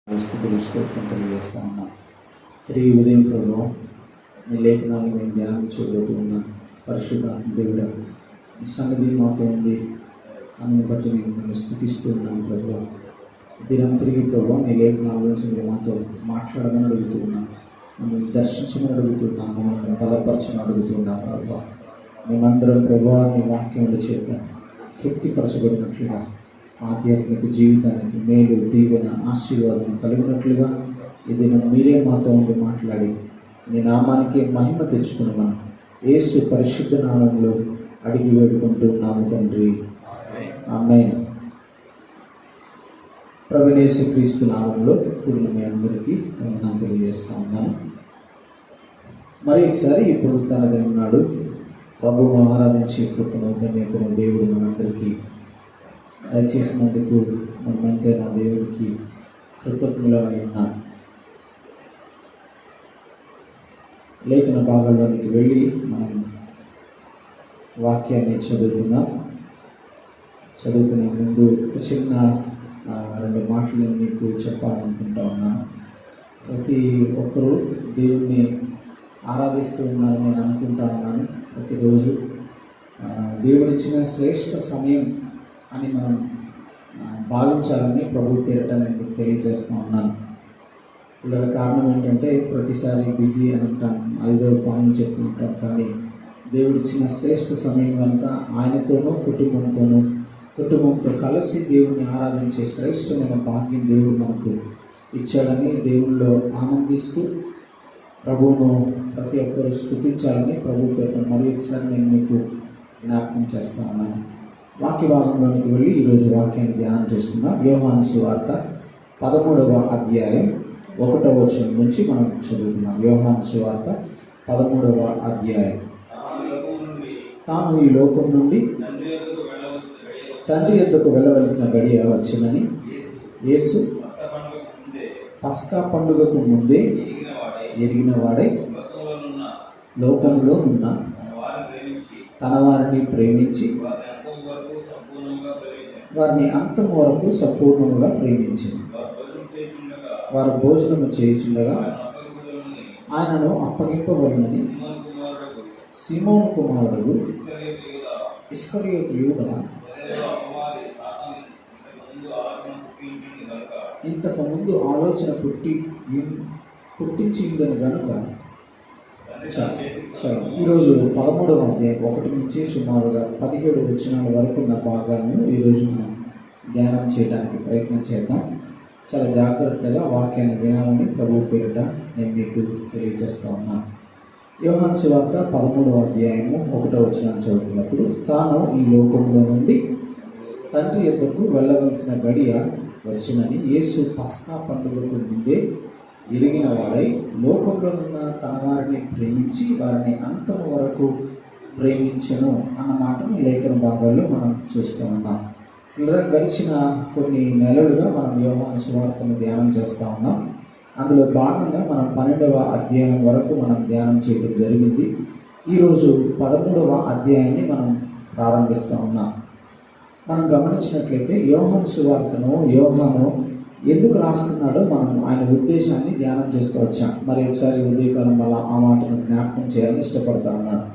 స్తుతులు స్తోత్రం తెలియజేస్తా ఉన్నాం. తిరిగి ఉదయం ప్రభువా మీ లేఖనాలను మేము ధ్యానించబోతూ ఉన్నాం. పరిశుద్ధ దేవుడా మీ సన్నిధి మాతో ఉంది, అందుని బట్టి మేము స్తుతిస్తూ ఉన్నాం. ప్రభువా దినం తిరిగి ప్రభువా మీ లేఖనాల గురించి మీరు మాతో మాట్లాడమని అడుగుతూ ఉన్నాం, మమ్మల్ని దర్శించమని అడుగుతున్నాం, మమ్మల్ని బలపరచమని అడుగుతున్నాం. ప్రభువా మేమందరం ప్రభువా మీ వాక్యం చేత తృప్తిపరచబడినట్లుగా ఆధ్యాత్మిక జీవితానికి మేలు, దీవెన, ఆశీర్వాదం కలిగినట్లుగా ఈ దినం మీరే మాతో ఉండి మాట్లాడి మీ నామానికి మహిమ తెచ్చుకుని మనం యేసు పరిశుద్ధ నామంలో అడిగి వేడుకుంటున్నాము తండ్రి, ఆమేన్. ప్రభువైన యేసుక్రీస్తు నామంలో కూడిన మీ అందరికీ వందనాలు తెలియజేస్తా ఉన్నాను. మరి ఒకసారి ఇప్పుడు తనది ఉన్నాడు ప్రభువును ఆరాధించి కృపను ధన్యతను దేవుడు మనందరికీ దయచేసినందుకు మనమంతే నా దేవుడికి కృతజ్ఞులమై ఉన్నాం. లేఖన భాగంలోనికి వెళ్ళి మనం వాక్యాన్ని చదువుకున్నాం. చదువుకునే ముందు ఒక చిన్న రెండు మాటలు మీకు చెప్పాలనుకుంటా ఉన్నాను. ప్రతి ఒక్కరూ దేవుణ్ణి ఆరాధిస్తూ ఉన్నారని నేను అనుకుంటా ఉన్నాను. ప్రతిరోజు దేవుడిచ్చిన శ్రేష్ఠ సమయం అని మనం భావించాలని ప్రభు పేరిట నేను మీకు తెలియజేస్తూ ఉన్నాను. ఇలా కారణం ఏంటంటే ప్రతిసారి బిజీ అని ఉంటాం, ఐదో పనులు చెప్తుంటాం, కానీ దేవుడిచ్చిన శ్రేష్ఠ సమయం కనుక ఆయనతోనూ కుటుంబంతో కలిసి దేవుడిని ఆరాధించే శ్రేష్టమైన భాగ్యం దేవుడు మనకు ఇచ్చాడని దేవుళ్ళో ఆనందిస్తూ ప్రభువును ప్రతి ఒక్కరు స్తుతించాలని ప్రభు పేరు మరి ఒకసారి నేను మీకు జ్ఞాపకం చేస్తా ఉన్నాను. వాక్య భాగంలోనికి వెళ్ళి ఈరోజు వాక్యాన్ని ధ్యానం చేసుకున్నాం. యోహాను సువార్త 13వ అధ్యాయం 1వ వచనం నుంచి మనం చదువుకున్నాం. యోహాను సువార్త 13వ అధ్యాయం. తాను ఈ లోకం నుండి తండ్రి యొద్దకు వెళ్ళవలసిన గడియ వచ్చిందని యేసు పస్కా పండుగకు ముందే ఎరిగిన వాడై లోకంలో ఉన్న తన వారిని ప్రేమించి వారిని అంతం వరకు సంపూర్ణంగా ప్రేమించింది. వారు భోజనము చేయుచుండగా ఆయనను అప్పగింపవలనని సీమోను కుమారుడు ఇస్కరియోతు యూదా ఇంతకుముందు ఆలోచన పుట్టించిందని కనుక ఈరోజు 13వ అధ్యాయం 1 నుంచి సుమారుగా 17 వచనాల వరకు ఉన్న భాగాలను ఈరోజు మనం ధ్యానం చేయడానికి ప్రయత్నం చేద్దాం. చాలా జాగ్రత్తగా వాక్యాన్ని వినాలని ప్రభు పేరిట నేను మీకు తెలియజేస్తా ఉన్నాను. యోహాను సువార్త 13వ అధ్యాయము 1వ వచనం చదువుతున్నప్పుడు, తాను ఈ లోకంలో నుండి తండ్రి యొద్దకు వెళ్ళవలసిన గడియ వచ్చినని యేసు పస్కా పండుగకు ముందే ఎరిగిన వాడై లోకంలో ఉన్న తన వారిని ప్రేమించి వారిని అంతం వరకు ప్రేమించను అన్న మాటను లేఖన భాగాల్లో మనం చూస్తూ ఉన్నాం. ఇలా గడిచిన కొన్ని నెలలుగా మనం యోహాను సువార్తను ధ్యానం చేస్తూ ఉన్నాం. అందులో భాగంగా మనం 12వ అధ్యాయం వరకు మనం ధ్యానం చేయడం జరిగింది. ఈరోజు 13వ అధ్యాయాన్ని మనం ప్రారంభిస్తూ ఉన్నాం. మనం గమనించినట్లయితే యోహాను సువార్తను యోహాను ఎందుకు రాస్తున్నాడో మనం ఆయన ఉద్దేశాన్ని ధ్యానం చేస్తూ వచ్చాం. మరి ఒకసారి ఉదయకాలం వల్ల ఆ మాటను జ్ఞాపకం చేయాలని ఇష్టపడతా ఉన్నాను.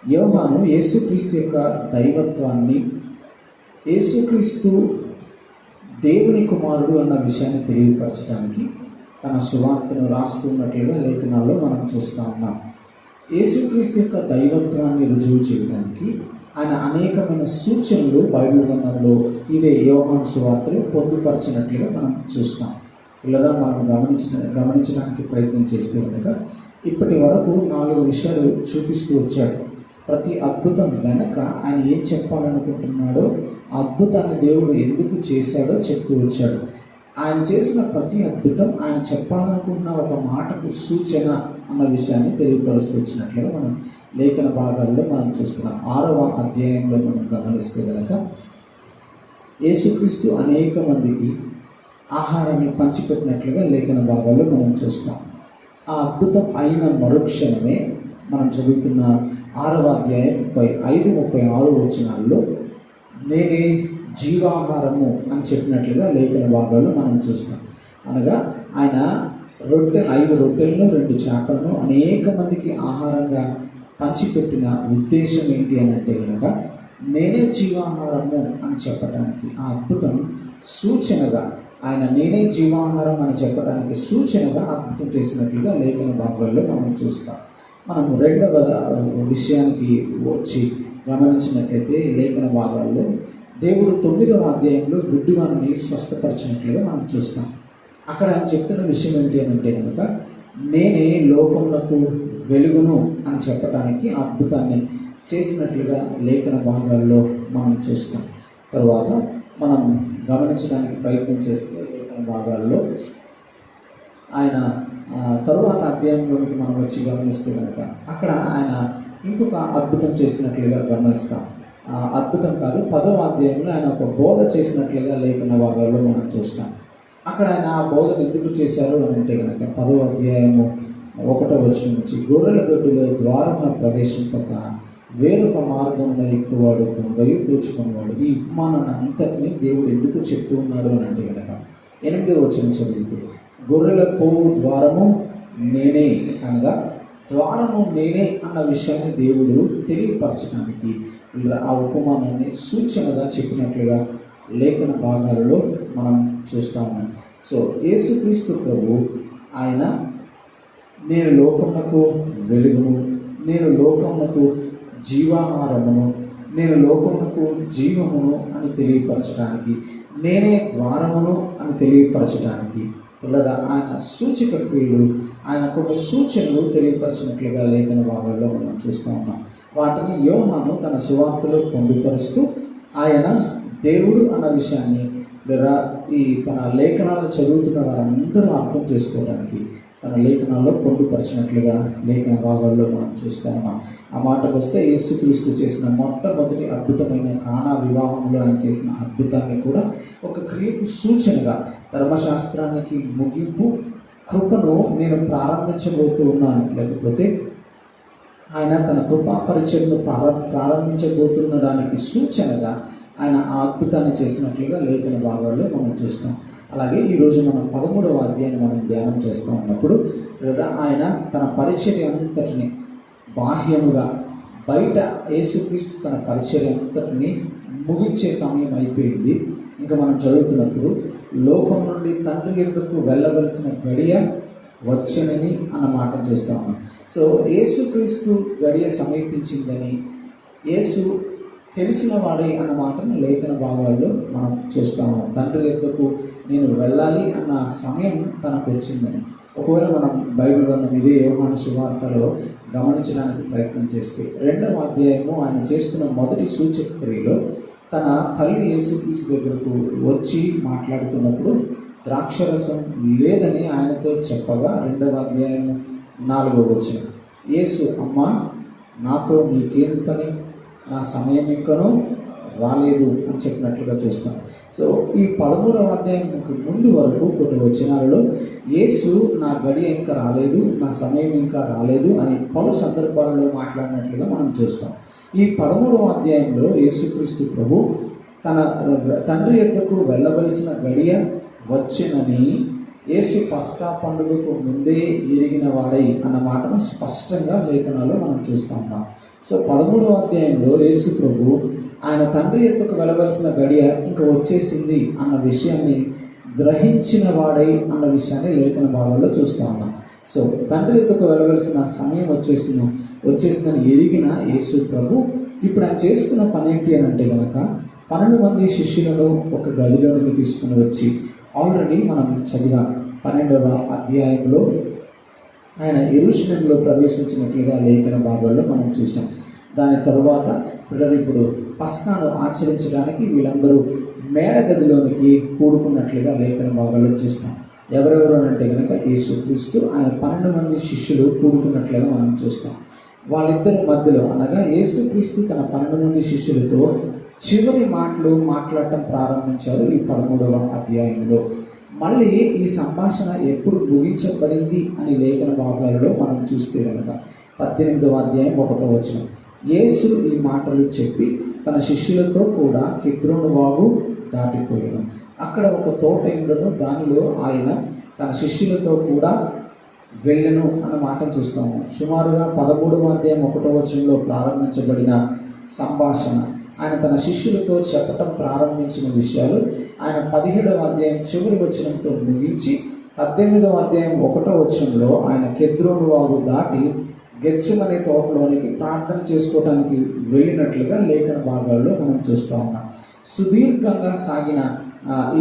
యోహాను యేసుక్రీస్తు యొక్క దైవత్వాన్ని, యేసుక్రీస్తు దేవుని కుమారుడు అన్న విషయాన్ని తెలియపరచడానికి తన సువార్తను రాస్తున్నట్లుగా లేఖనాల్లో మనం చూస్తూ ఉన్నాం. యేసుక్రీస్తు యొక్క దైవత్వాన్ని రుజువు చేయడానికి ఆయన అనేకమైన సూచనలు బైబిల్ గ్రంథంలో ఇదే యోహాను సువార్తలో పొందుపరిచినట్లుగా మనం చూస్తాం. ఇలా మనం గమనించడానికి ప్రయత్నం చేస్తే కనుక ఇప్పటి వరకు 4 విషయాలు చూపిస్తూ వచ్చాడు. ప్రతి అద్భుతం వెనక ఆయన ఏం చెప్పాలనుకుంటున్నాడో, అద్భుతాన్ని దేవుడు ఎందుకు చేశాడో చెప్తూ వచ్చాడు. ఆయన చేసిన ప్రతి అద్భుతం ఆయన చెప్పాలనుకున్న ఒక మాటకు సూచన అన్న విషయాన్ని తెలియపరుస్తూ వచ్చినట్లుగా మనం లేఖన భాగాల్లో మనం చూస్తున్నాం. 6వ అధ్యాయంలో మనం గమనిస్తే కనుక యేసుక్రీస్తు అనేక మందికి ఆహారాన్ని పంచిపెట్టినట్లుగా లేఖన భాగాల్లో మనం చూస్తాం. ఆ అద్భుతం అయిన మరుక్షణమే మనం చదువుతున్న 6వ అధ్యాయం 35, 36 వచనాల్లో నేనే జీవాహారము అని చెప్పినట్లుగా లేఖన భాగాల్లో మనం చూస్తాం. అనగా ఆయన 5 రొట్టెలను 2 చేపలను అనేక మందికి ఆహారంగా పంచిపెట్టిన ఉద్దేశం ఏంటి అని అంటే కనుక నేనే జీవాహారము అని చెప్పడానికి ఆ అద్భుతం సూచనగా, ఆయన నేనే జీవాహారం అని చెప్పడానికి సూచనగా అద్భుతం చేసినట్లుగా లేఖన భాగాల్లో మనం చూస్తాం. మనం రెండవ విషయానికి వచ్చి గమనించినట్లయితే లేఖన భాగాల్లో దేవుడు 9వ అధ్యాయంలో గుడ్డివారిని స్వస్థపరిచినట్లుగా మనం చూస్తాం. అక్కడ ఆయన చెప్తున్న విషయం ఏంటి అని అంటే కనుక నేనే లోకములకు వెలుగును అని చెప్పడానికి అద్భుతాన్ని చేసినట్లుగా లేఖన భాగాల్లో మనం చూస్తాం. తర్వాత మనం గమనించడానికి ప్రయత్నం చేస్తే లేఖన భాగాల్లో ఆయన తరువాత అధ్యాయంలోనికి మనం వచ్చి గమనిస్తే కనుక అక్కడ ఆయన ఇంకొక అద్భుతం చేసినట్లుగా గమనిస్తాం. అద్భుతం కాదు, 10వ అధ్యాయంలో ఆయన ఒక బోధ చేసినట్లుగా లేఖన భాగాల్లో మనం చూస్తాం. అక్కడ ఆయన ఆ బోధన ఎందుకు చేశారు అని అంటే కనుక 10వ అధ్యాయము 1వ వచనం నుంచి గొర్రెల దొడ్డిలో ద్వారమున ప్రవేశింపక వేరొక మార్గంలో ఎక్కువవాడు దొంగయు దోచుకున్నవాడు. ఈ ఉపమానాన్ని అంతటినీ దేవుడు ఎందుకు చెప్తూ ఉన్నాడు అని అంటే కనుక 8వ వచనం చదివితే గొర్రెల పోవు ద్వారము నేనే, అనగా ద్వారము నేనే అన్న విషయాన్ని దేవుడు తెలియపరచడానికి ఆ ఉపమానాన్ని సూచనగా చెప్పినట్లుగా లేఖన భాగాలలో మనం చూస్తూ ఉన్నాం. సో యేసుక్రీస్తు ప్రభు ఆయన నేను లోకమునకు వెలుగును, నేను లోకమునకు జీవాహారమును, నేను లోకమునకు జీవమును అని తెలియపరచడానికి, నేనే ద్వారమును అని తెలియపరచడానికి లేదా ఆయన సూచక క్రియలు, ఆయన కొన్ని సూచనలు తెలియపరచినట్లుగా లేఖన భాగాల్లో మనం చూస్తూ ఉన్నాం. వాటిని యోహాను తన సువార్తలో పొందుపరుస్తూ ఆయన దేవుడు అన్న విషయాన్ని లేదా ఈ తన లేఖనాలు చదువుతున్న వారందరూ అర్థం చేసుకోవడానికి తన లేఖనాల్లో పొందుపరిచినట్లుగా లేఖన భాగాల్లో మనం చూస్తూ ఉన్నాం. ఆ మాటకు వస్తే యేసుక్రీస్తు చేసిన మొట్టమొదటి అద్భుతమైన కానా వివాహంలో ఆయన చేసిన అద్భుతాన్ని కూడా ఒక క్రియకు సూచనగా, ధర్మశాస్త్రానికి ముగింపు, కృపను నేను ప్రారంభించబోతూ ఉన్నాను, లేకపోతే ఆయన తన కృపా పరిచయను ప్రారంభించబోతున్న దానికి సూచనగా ఆయన ఆ అద్భుతాన్ని చేసినట్లుగా లేఖన భాగాల్లో మనం చూస్తాం. అలాగే ఈరోజు మనం 13వ అధ్యాయాన్ని మనం ధ్యానం చేస్తూ ఉన్నప్పుడు ఆయన తన పరిచర్య అంతటిని బాహ్యముగా బయట యేసుక్రీస్తు తన పరిచర్య అంతటిని ముగించే సమయం అయిపోయింది. ఇంకా మనం చదువుతున్నప్పుడు లోకం నుండి తండ్రి ఎదుకు వెళ్ళవలసిన గడియ వచ్చనని అన్న మాట చేస్తూ ఉన్నాం. సో యేసుక్రీస్తు గడియ సమీపించిందని, యేసు తెలిసిన వాడే అన్న మాటను లేఖన భాగాల్లో మనం చూస్తూ ఉన్నాం. తండ్రి యొద్దకు నేను వెళ్ళాలి అన్న సమయం తనకు వచ్చిందని. ఒకవేళ మనం బైబిల్ గ్రంథం ఇదే యోహాను సువార్తలో గమనించడానికి ప్రయత్నం చేస్తే 2వ అధ్యాయము ఆయన చేస్తున్న మొదటి సూచక క్రియలో తన తల్లి యేసుక్రీస్తు దగ్గరకు వచ్చి మాట్లాడుతున్నప్పుడు ద్రాక్షరసం లేదని ఆయనతో చెప్పగా 2వ అధ్యాయము 4వ వచనం యేసు అమ్మా నాతో నీకేం పని, నా సమయం ఇంకనూ రాలేదు అని చెప్పినట్లుగా చూస్తాం. సో ఈ 13వ అధ్యాయంకి ముందు వరకు కొన్ని వచనాలలో యేసు నా గడియ ఇంకా రాలేదు, నా సమయం ఇంకా రాలేదు అని పలు సందర్భాలలో మాట్లాడినట్లుగా మనం చూస్తాం. ఈ 13వ అధ్యాయంలో యేసుక్రీస్తు ప్రభు తన తండ్రి యొద్దకు వెళ్ళవలసిన గడియ వచ్చినని యేసు పస్కా పండుగకు ముందే ఎరిగిన వాడై అన్న మాటను స్పష్టంగా లేఖనాల్లో మనం చూస్తూ ఉన్నాం. సో 13వ అధ్యాయంలో యేసు ప్రభు ఆయన తండ్రి యొద్దకు వెళ్ళవలసిన గడియ ఇంకా వచ్చేసింది అన్న విషయాన్ని గ్రహించిన వాడై అన్న విషయాన్ని లేఖన భాగాల్లో చూస్తూ ఉన్నాం. సో తండ్రి యొద్దకు వెళ్ళవలసిన సమయం వచ్చేసిందని ఎరిగిన యేసు ప్రభు ఇప్పుడు ఆయన చేస్తున్న పని ఏంటి అని అంటే కనుక 12 మంది శిష్యులను ఒక గదిలోనికి తీసుకుని వచ్చి, ఆల్రెడీ మనం చదివాం 12వ అధ్యాయంలో ఆయన యెరూషలేములో ప్రవేశించినట్లుగా లేఖన భాగాల్లో మనం చూసాం. దాని తరువాత పిల్లలు ఇప్పుడు పస్కాను ఆచరించడానికి వీళ్ళందరూ మేడ గదిలోనికి కూడుకున్నట్లుగా లేఖన భాగాల్లో చూస్తాం. ఎవరెవరు అంటే కనుక యేసుక్రీస్తు ఆయన 12 మంది శిష్యులు కూడుకున్నట్లుగా మనం చూస్తాం. వాళ్ళిద్దరి మధ్యలో అనగా యేసుక్రీస్తు తన 12 మంది శిష్యులతో చివరి మాటలు మాట్లాడటం ప్రారంభించారు ఈ 13వ అధ్యాయంలో. మళ్ళీ ఈ సంభాషణ ఎప్పుడు ముగించబడింది అని లేఖన భాగాలలో మనం చూస్తే కనుక 18వ అధ్యాయం 1వ వచనం యేసు ఈ మాటలు చెప్పి తన శిష్యులతో కూడా కిద్రోను వాగు దాటిపోయాను. అక్కడ ఒక తోట ఉండను, దానిలో ఆయన తన శిష్యులతో కూడా వెళ్ళెను అన్న మాటను చూస్తాము. సుమారుగా 13వ అధ్యాయం 1వ వచనంలో ప్రారంభించబడిన సంభాషణ ఆయన తన శిష్యులతో చెప్పటం ప్రారంభించిన విషయాలు ఆయన 17వ అధ్యాయం చివరి వచనంతో ముగించి 18వ అధ్యాయం 1వ వచనంలో ఆయన కెద్రోను వాగు దాటి గెత్సెమనే తోటలోనికి ప్రార్థన చేసుకోవడానికి వెళ్ళినట్లుగా లేఖన భాగాల్లో మనం చూస్తూ ఉన్నాం. సుదీర్ఘంగా సాగిన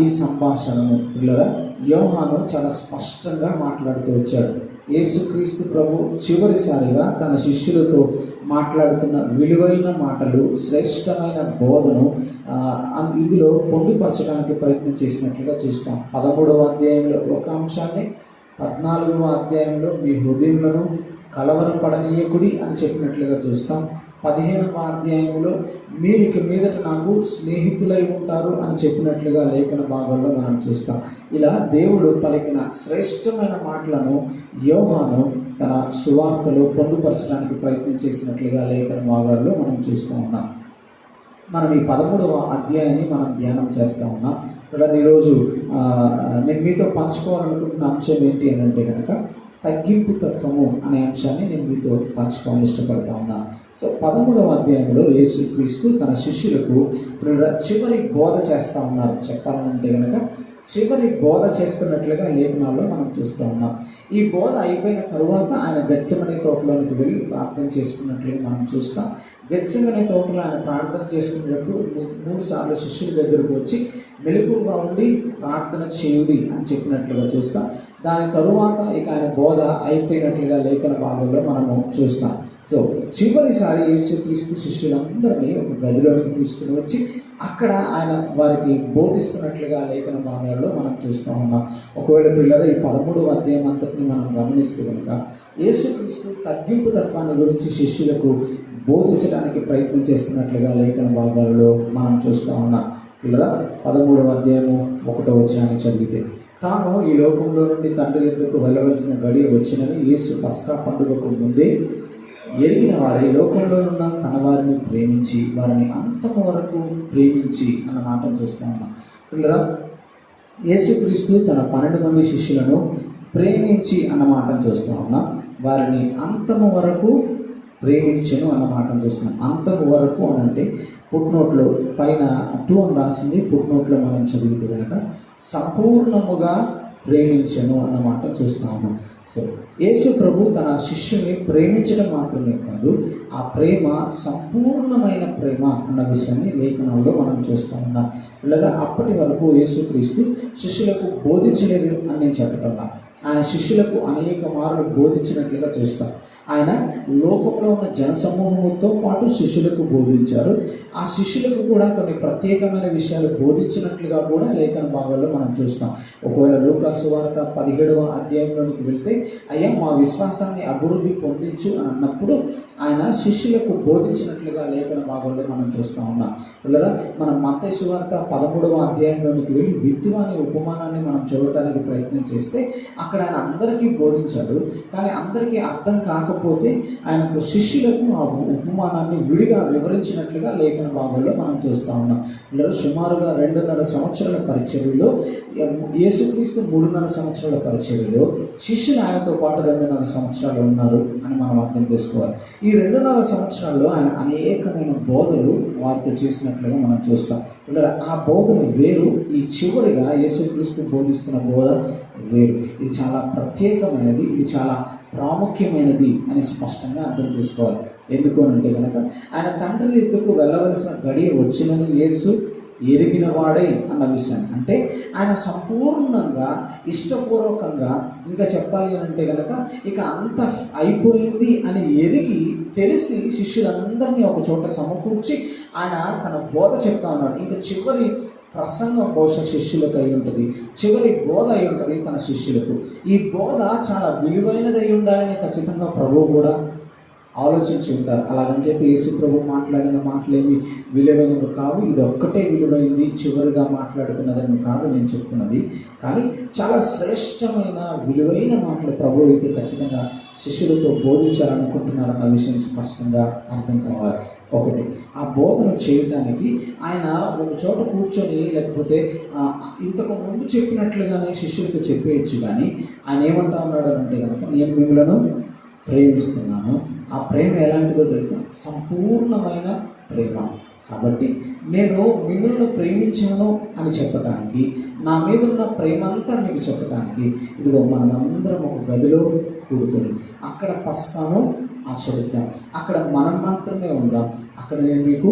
ఈ సంభాషణను పిల్లల యోహాను చాలా స్పష్టంగా మాట్లాడుతూ వచ్చాడు. యేసుక్రీస్తు ప్రభు చివరిసారిగా తన శిష్యులతో మాట్లాడుతున్న విలువైన మాటలు, శ్రేష్టమైన బోధను ఇందులో పొందుపరచడానికి ప్రయత్నం చేసినట్లుగా చూస్తాం. 13వ అధ్యాయంలో ఒక అంశాన్ని, 14వ అధ్యాయంలో మీ హృదయములను కలవరపడనీయకుడి అని చెప్పినట్లుగా చూస్తాం. 15వ అధ్యాయంలో మీరు ఇక మీదట నాకు స్నేహితులై ఉంటారు అని చెప్పినట్లుగా లేఖన భాగాల్లో మనం చూస్తాం. ఇలా దేవుడు పలికిన శ్రేష్టమైన మాటలను యోహాను తన సువార్తలో పొందుపరచడానికి ప్రయత్నం చేసినట్లుగా లేఖన భాగాల్లో మనం చూస్తూ ఉన్నాం. మనం ఈ 13వ అధ్యాయాన్ని మనం ధ్యానం చేస్తూ ఉన్నాం. ఈరోజు నేను మీతో పంచుకోవాలనుకుంటున్న అంశం ఏంటి అని అంటే కనుక తగ్గింపు తత్వము అనే అంశాన్ని నేను మీతో పంచుకోవాలని ఇష్టపడతా ఉన్నాను. సో 13వ అధ్యాయంలో యేసుక్రీస్తు తన శిష్యులకు చివరి బోధ చేస్తూ ఉన్నారు. చెప్పాలంటే కనుక చివరి బోధ చేస్తున్నట్లుగా లేఖనాల్లో మనం చూస్తూ ఉన్నాం. ఈ బోధ అయిపోయిన తరువాత ఆయన గెత్సెమనే తోటలోనికి వెళ్ళి ప్రార్థన చేసుకున్నట్లుగా మనం చూస్తాం. గెత్సెమనే తోటలో ఆయన ప్రార్థన చేసుకునేటప్పుడు 3 సార్లు శిష్యుల దగ్గరకు వచ్చి మెలకువగా ఉండి ప్రార్థన చేయుడి అని చెప్పినట్లుగా చూస్తాం. దాని తరువాత ఇక ఆయన బోధ అయిపోయినట్లుగా లేఖన భాగంలో మనము చూస్తాం. సో చివరిసారి యేసుక్రీస్తు శిష్యులందరినీ ఒక గదిలోనికి తీసుకుని వచ్చి అక్కడ ఆయన వారికి బోధిస్తున్నట్లుగా లేఖన భాగాల్లో మనం చూస్తూ ఉన్నాం. ఒకవేళ పిల్లలు ఈ 13వ అధ్యాయం అంతటిని మనం గమనిస్తూ కనుక యేసుక్రీస్తు తగ్గింపు తత్వాన్ని గురించి శిష్యులకు బోధించడానికి ప్రయత్నం చేస్తున్నట్లుగా లేఖన భాగాల్లో మనం చూస్తూ ఉన్నాం. పిల్లల 13వ అధ్యాయము 1వ వచనాన్ని చదివితే, తాను ఈ లోకంలో నుండి తండ్రి యొద్దకు వెళ్ళవలసిన గడియ వచ్చినని యేసు పస్కా పండుగకు ముందే ఎరిగిన వాడే లోకంలో ఉన్న తన వారిని ప్రేమించి వారిని అంతము వరకు ప్రేమించి అన్న మాటను చూస్తూ ఉన్నాం. పిల్లల యేసుక్రీస్తు తన 12 మంది శిష్యులను ప్రేమించి అన్న మాటను చూస్తూ ఉన్నాం. వారిని అంతము వరకు ప్రేమించను అన్న మాటను చూస్తున్నాం. అంతము వరకు అని అంటే పుట్నోట్లో పైన 2 అని రాసింది. పుట్నోట్లో మనం చదివితే కనుక సంపూర్ణముగా ప్రేమించను అన్న మాట చూస్తూ ఉన్నాం. సో యేసు ప్రభు తన శిష్యుని ప్రేమించడం మాత్రమే కాదు, ఆ ప్రేమ సంపూర్ణమైన ప్రేమ అన్న విషయాన్ని లేఖనంలో మనం చూస్తూ ఉన్నాం. లేదా అప్పటి వరకు యేసుక్రీస్తు శిష్యులకు బోధించలేదు అని నేను చెప్పడం, ఆయన శిష్యులకు అనేక మార్లు బోధించినట్లుగా చూస్తాం. ఆయన లోకంలో ఉన్న జనసమూహంతో పాటు శిష్యులకు బోధించారు. ఆ శిష్యులకు కూడా కొన్ని ప్రత్యేకమైన విషయాలు బోధించినట్లుగా కూడా లేఖన భాగాల్లో మనం చూస్తాం. ఒకవేళ లూకా సువార్త 17వ అధ్యాయంలోనికి వెళ్తే, అయ్యా మా విశ్వాసాన్ని అభివృద్ధి పొందించు అని అన్నప్పుడు ఆయన శిష్యులకు బోధించినట్లుగా లేఖన భాగాల్లో మనం చూస్తూ ఉన్నాం. లేదా మనం మత్తయి సువార్త 13వ అధ్యాయంలోనికి వెళ్ళి విద్వాని ఉపమానాన్ని మనం చూడటానికి ప్రయత్నం చేస్తే అక్కడ ఆయన అందరికీ బోధించాడు. కానీ అందరికీ అర్థం కాకపోతే ఆయనకు శిష్యులకు ఆ ఉపమానాన్ని విడిగా వివరించినట్లుగా లేఖన భాగంలో మనం చూస్తూ ఉన్నాం. లేదా సుమారుగా 2.5 సంవత్సరాల పరిచర్యలో, యేసుక్రీస్తు 3.5 సంవత్సరాల పరిచర్యలో, శిష్యులు ఆయనతో పాటు 2.5 సంవత్సరాలు ఉన్నారు అని మనం అర్థం చేసుకోవాలి. ఈ 2.5 సంవత్సరాల్లో ఆయన అనేకమైన బోధలు వారితో చేసినట్లుగా మనం చూస్తాం. లేదా ఆ బోధలు వేరు, ఈ చివరిగా యేసుక్రీస్తు బోధిస్తున్న బోధ వేరు. ఇది చాలా ప్రత్యేకమైనది, ఇది చాలా ప్రాముఖ్యమైనది అని స్పష్టంగా అర్థం చేసుకోవాలి. ఎందుకు అంటే కనుక ఆయన తండ్రి ఎద్దుకు వెళ్ళవలసిన గడియ వచ్చినని యేసు ఎరిగిన వాడే అన్న విషయం. అంటే ఆయన సంపూర్ణంగా ఇష్టపూర్వకంగా, ఇంకా చెప్పాలి అంటే కనుక ఇక అంత అయిపోయింది అని ఎరిగి తెలిసి శిష్యులందరినీ ఒక చోట సమకూర్చి ఆయన తన బోధ చెప్తా ఉన్నాడు. ఇంకా చివరి ప్రసంగం బహుశా శిష్యులకు అయి ఉంటుంది, చివరి బోధ అయి ఉంటుంది తన శిష్యులకు. ఈ బోధ చాలా విలువైనది అయి ఉండాలని ఖచ్చితంగా ప్రభువు కూడా ఆలోచించి ఉంటారు. అలాగని చెప్పి యేసు ప్రభు మాట్లాడిన మాటలేమి విలువైనవి కావు, ఇది ఒక్కటే విలువైంది చివరిగా మాట్లాడుతున్నదని కాదు నేను చెప్తున్నది. కానీ చాలా శ్రేష్టమైన విలువైన మాటలు ప్రభు అయితే ఖచ్చితంగా శిష్యులతో బోధించాలనుకుంటున్నారన్న విషయం స్పష్టంగా అర్థం కావాలి. ఒకటి, ఆ బోధన చేయడానికి ఆయన ఒక చోట కూర్చొని లేకపోతే ఇంతకు ముందు చెప్పినట్లుగానే శిష్యులకు చెప్పేయచ్చు. కానీ ఆయన ఏమంటా ఉన్నాడు అంటే కనుక, నేను మిమ్మలను ప్రేమిస్తున్నాను. ఆ ప్రేమ ఎలాంటిదో తెలుసా? సంపూర్ణమైన ప్రేమ. కాబట్టి నేను మిమ్మల్ని ప్రేమించాను అని చెప్పడానికి, నా మీద ఉన్న ప్రేమ అంతా మీకు చెప్పడానికి, ఇదిగో మనమందరం ఒక గదిలో కూడుకొని అక్కడ పస్కాను ఆచరిద్దాం, అక్కడ మనం మాత్రమే ఉందాం, అక్కడ నేను మీకు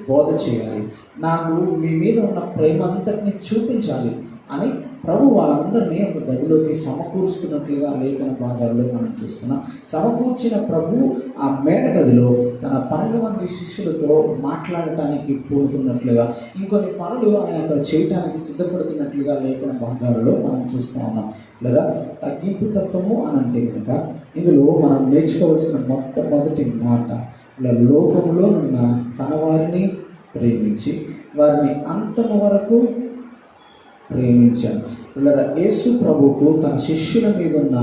బోధ చేయాలి, నాకు మీ మీద ఉన్న ప్రేమ అంతటిని చూపించాలి అని ప్రభు వాళ్ళందరినీ ఒక గదిలోకి సమకూరుస్తున్నట్లుగా లేఖన భాగాల్లో మనం చూస్తున్నాం. సమకూర్చిన ప్రభు ఆ మేడ గదిలో తన 12 మంది శిష్యులతో మాట్లాడటానికి పూనుకున్నట్లుగా, ఇంకొన్ని పనులు ఆయన అక్కడ చేయడానికి సిద్ధపడుతున్నట్లుగా లేఖన భాగాలలో మనం చూస్తూ ఉన్నాం. లేదా తగ్గింపు తత్వము అని అంటే కనుక ఇందులో మనం నేర్చుకోవాల్సిన మొట్టమొదటి మాట, ఇలా లోకములో ఉన్న తన వారిని ప్రేమించి వారిని అంతము వరకు ప్రేమించాను. పిల్లల యేసు ప్రభువుకు తన శిష్యుల మీద ఉన్న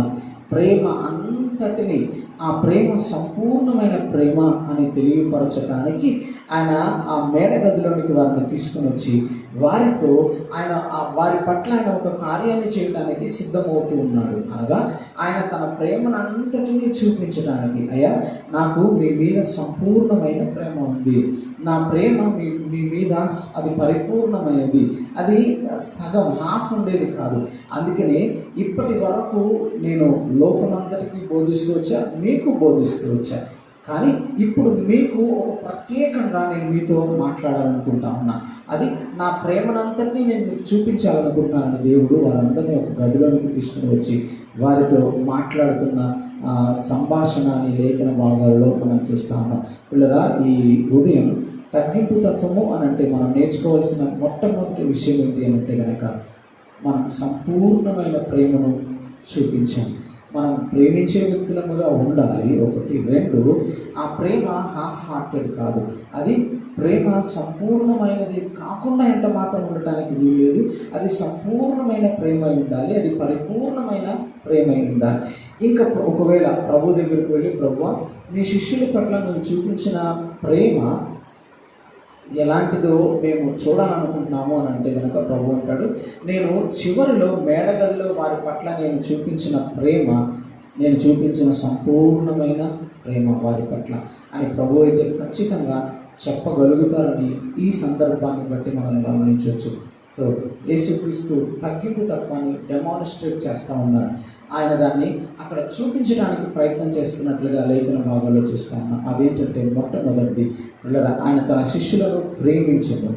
ప్రేమ అంతటిని, ఆ ప్రేమ సంపూర్ణమైన ప్రేమ అని తెలియపరచడానికి ఆయన ఆ మేడ గదిలోనికి వారిని తీసుకుని వచ్చి వారితో ఆయన వారి పట్ల ఆయన ఒక కార్యాన్ని చేయడానికి సిద్ధమవుతూ ఉన్నాడు. అనగా ఆయన తన ప్రేమను అంతటినీ చూపించడానికి, అయ్యా నాకు మీ మీద సంపూర్ణమైన ప్రేమ ఉంది, నా ప్రేమ మీ మీద అది పరిపూర్ణమైనది, అది సగం హాఫ్ ఉండేది కాదు. అందుకనే ఇప్పటి వరకు నేను లోకమంతటికి బోధిస్తూ వచ్చా, మీకు బోధిస్తూ వచ్చా. కానీ ఇప్పుడు మీకు ఒక ప్రత్యేకంగా నేను మీతో మాట్లాడాలనుకుంటా ఉన్నా, అది నా ప్రేమనంతటినీ నేను మీకు చూపించాలనుకుంటున్నానని దేవుడు వారందరినీ ఒక గదిలోనికి తీసుకుని వచ్చి వారితో మాట్లాడుతున్న సంభాషణ అని లేఖన భాగాల్లో మనం చూస్తూ ఉన్నాం. పిల్లరా, ఈ ఉదయం తగ్గింపు తత్వము అని అంటే మనం నేర్చుకోవాల్సిన మొట్టమొదటి విషయం ఏంటి అని అంటే కనుక, మనం సంపూర్ణమైన ప్రేమను చూపించాలి. మనం ప్రేమించే వ్యక్తులముగా ఉండాలి. ఒకటి. రెండు, ఆ ప్రేమ హాఫ్ హార్టెడ్ కాదు, అది ప్రేమ సంపూర్ణమైనది కాకుండా ఎంత మాత్రం ఉండటానికి వీల్లేదు. అది సంపూర్ణమైన ప్రేమ ఉండాలి, అది పరిపూర్ణమైన ప్రేమ ఉండాలి. ఇంకా ఒకవేళ ప్రభు దగ్గరికి వెళ్ళి, ప్రభువా నీ శిష్యుల పట్ల నువ్వు చూపించిన ప్రేమ ఎలాంటిదో మేము చూడాలనుకుంటున్నాము అని అంటే కనుక ప్రభు అంటాడు, నేను చివరిలో మేడగదిలో వారి పట్ల నేను చూపించిన ప్రేమ, నేను చూపించిన సంపూర్ణమైన ప్రేమ వారి పట్ల అని ప్రభు అయితే ఖచ్చితంగా చెప్పగలుగుతారని ఈ సందర్భాన్ని బట్టి మనం గమనించవచ్చు. సో యేసుక్రీస్తు తగ్గింపు తత్వాన్ని డెమాన్స్ట్రేట్ చేస్తూ ఉన్నాడు. ఆయన దాన్ని అక్కడ చూపించడానికి ప్రయత్నం చేస్తున్నట్లుగా లేఖన భాగాల్లో చూస్తూ ఉన్నాం. అదేంటంటే మొట్టమొదటిది పిల్లల, ఆయన తన శిష్యులను ప్రేమించడం.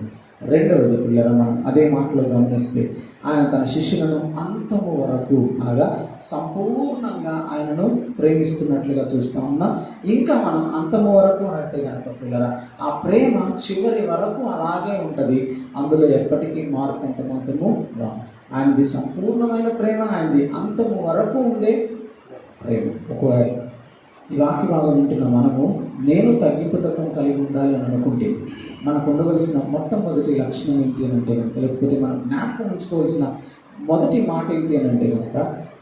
రెండవది పిల్లల, మనం అదే మాటలో గమనిస్తే ఆయన తన శిష్యులను అంతము వరకు అనగా సంపూర్ణంగా ఆయనను ప్రేమిస్తున్నట్లుగా చూస్తూ ఉన్నాం. ఇంకా మనం అంతము వరకు అంటే కనుక పిల్లల, ఆ ప్రేమ చివరి వరకు అలాగే ఉంటుంది, అందులో ఎప్పటికీ మార్పు ఎంత మాత్రము రాదు. ఆయనది సంపూర్ణమైన ప్రేమ, ఆయనది అంతము వరకు ఉండే ప్రేమ. ఒకవేళ ఈ వాక్య భాగం ఉంటున్న మనము నేను తగ్గింపు తత్వం కలిగి ఉండాలి అని అనుకుంటే మనకు ఉండవలసిన మొట్టమొదటి లక్షణం ఏంటి అని అంటే కనుక, లేకపోతే మనం జ్ఞాపకం ఉంచుకోవాల్సిన మొదటి మాట ఏంటి అని అంటే కనుక,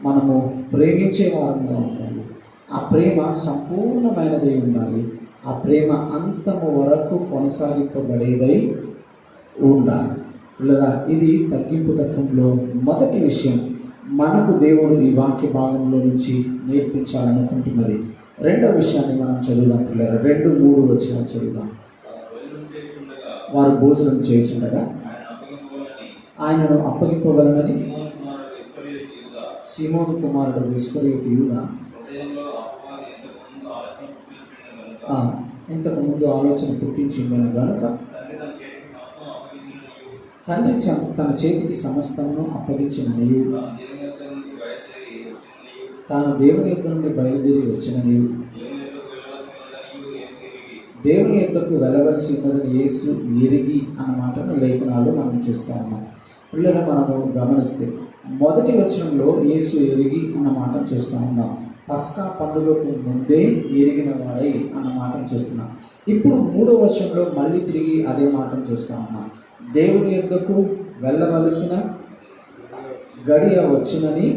మనము ప్రేమించే వారంగా ఉండాలి. ఆ ప్రేమ సంపూర్ణమైనదై ఉండాలి. ఆ ప్రేమ అంతము వరకు కొనసాగింపబడేదై ఉండాలి. పిల్లరా, ఇది తగ్గింపు తత్వంలో మొదటి విషయం మనకు దేవుడు ఈ వాక్య భాగంలో నుంచి నేర్పించాలనుకుంటున్నది. రెండవ విషయాన్ని మనం చదువుదాం పిల్లరా. 2:3 వచ్చిన చదువుదాం. వారు భోజనం చేయుచుండగా ఆయనను అప్పగింపవలనని సీమోను కుమారుడు ఇస్కరియోతు యూదా ఇంతకు ముందు ఆలోచన పుట్టించిందని కనుక తండ్రి తన చేతికి సమస్తమును అప్పగించిననియు, తాను దేవుని యొద్ద నుండి బయలుదేరి వచ్చిననియు, దేవుని యొద్దకు వెళ్ళవలసి ఉన్నదని యేసు ఎరిగి అన్న మాటను లేఖనాలు మనం చూస్తూ ఉన్నాం. పిల్లలు మనము గమనిస్తే మొదటి వచనంలో యేసు ఎరిగి అన్న మాటను చూస్తూ ఉన్నాం. పస్కా పండుగకు ముందే ఎరిగిన వాడై అన్న మాటను చూస్తున్నాం. ఇప్పుడు 3వ వచనంలో మళ్ళీ తిరిగి అదే మాటను చూస్తూ ఉన్నాం. దేవుని యొద్దకు వెళ్ళవలసిన గడియ వచ్చినని,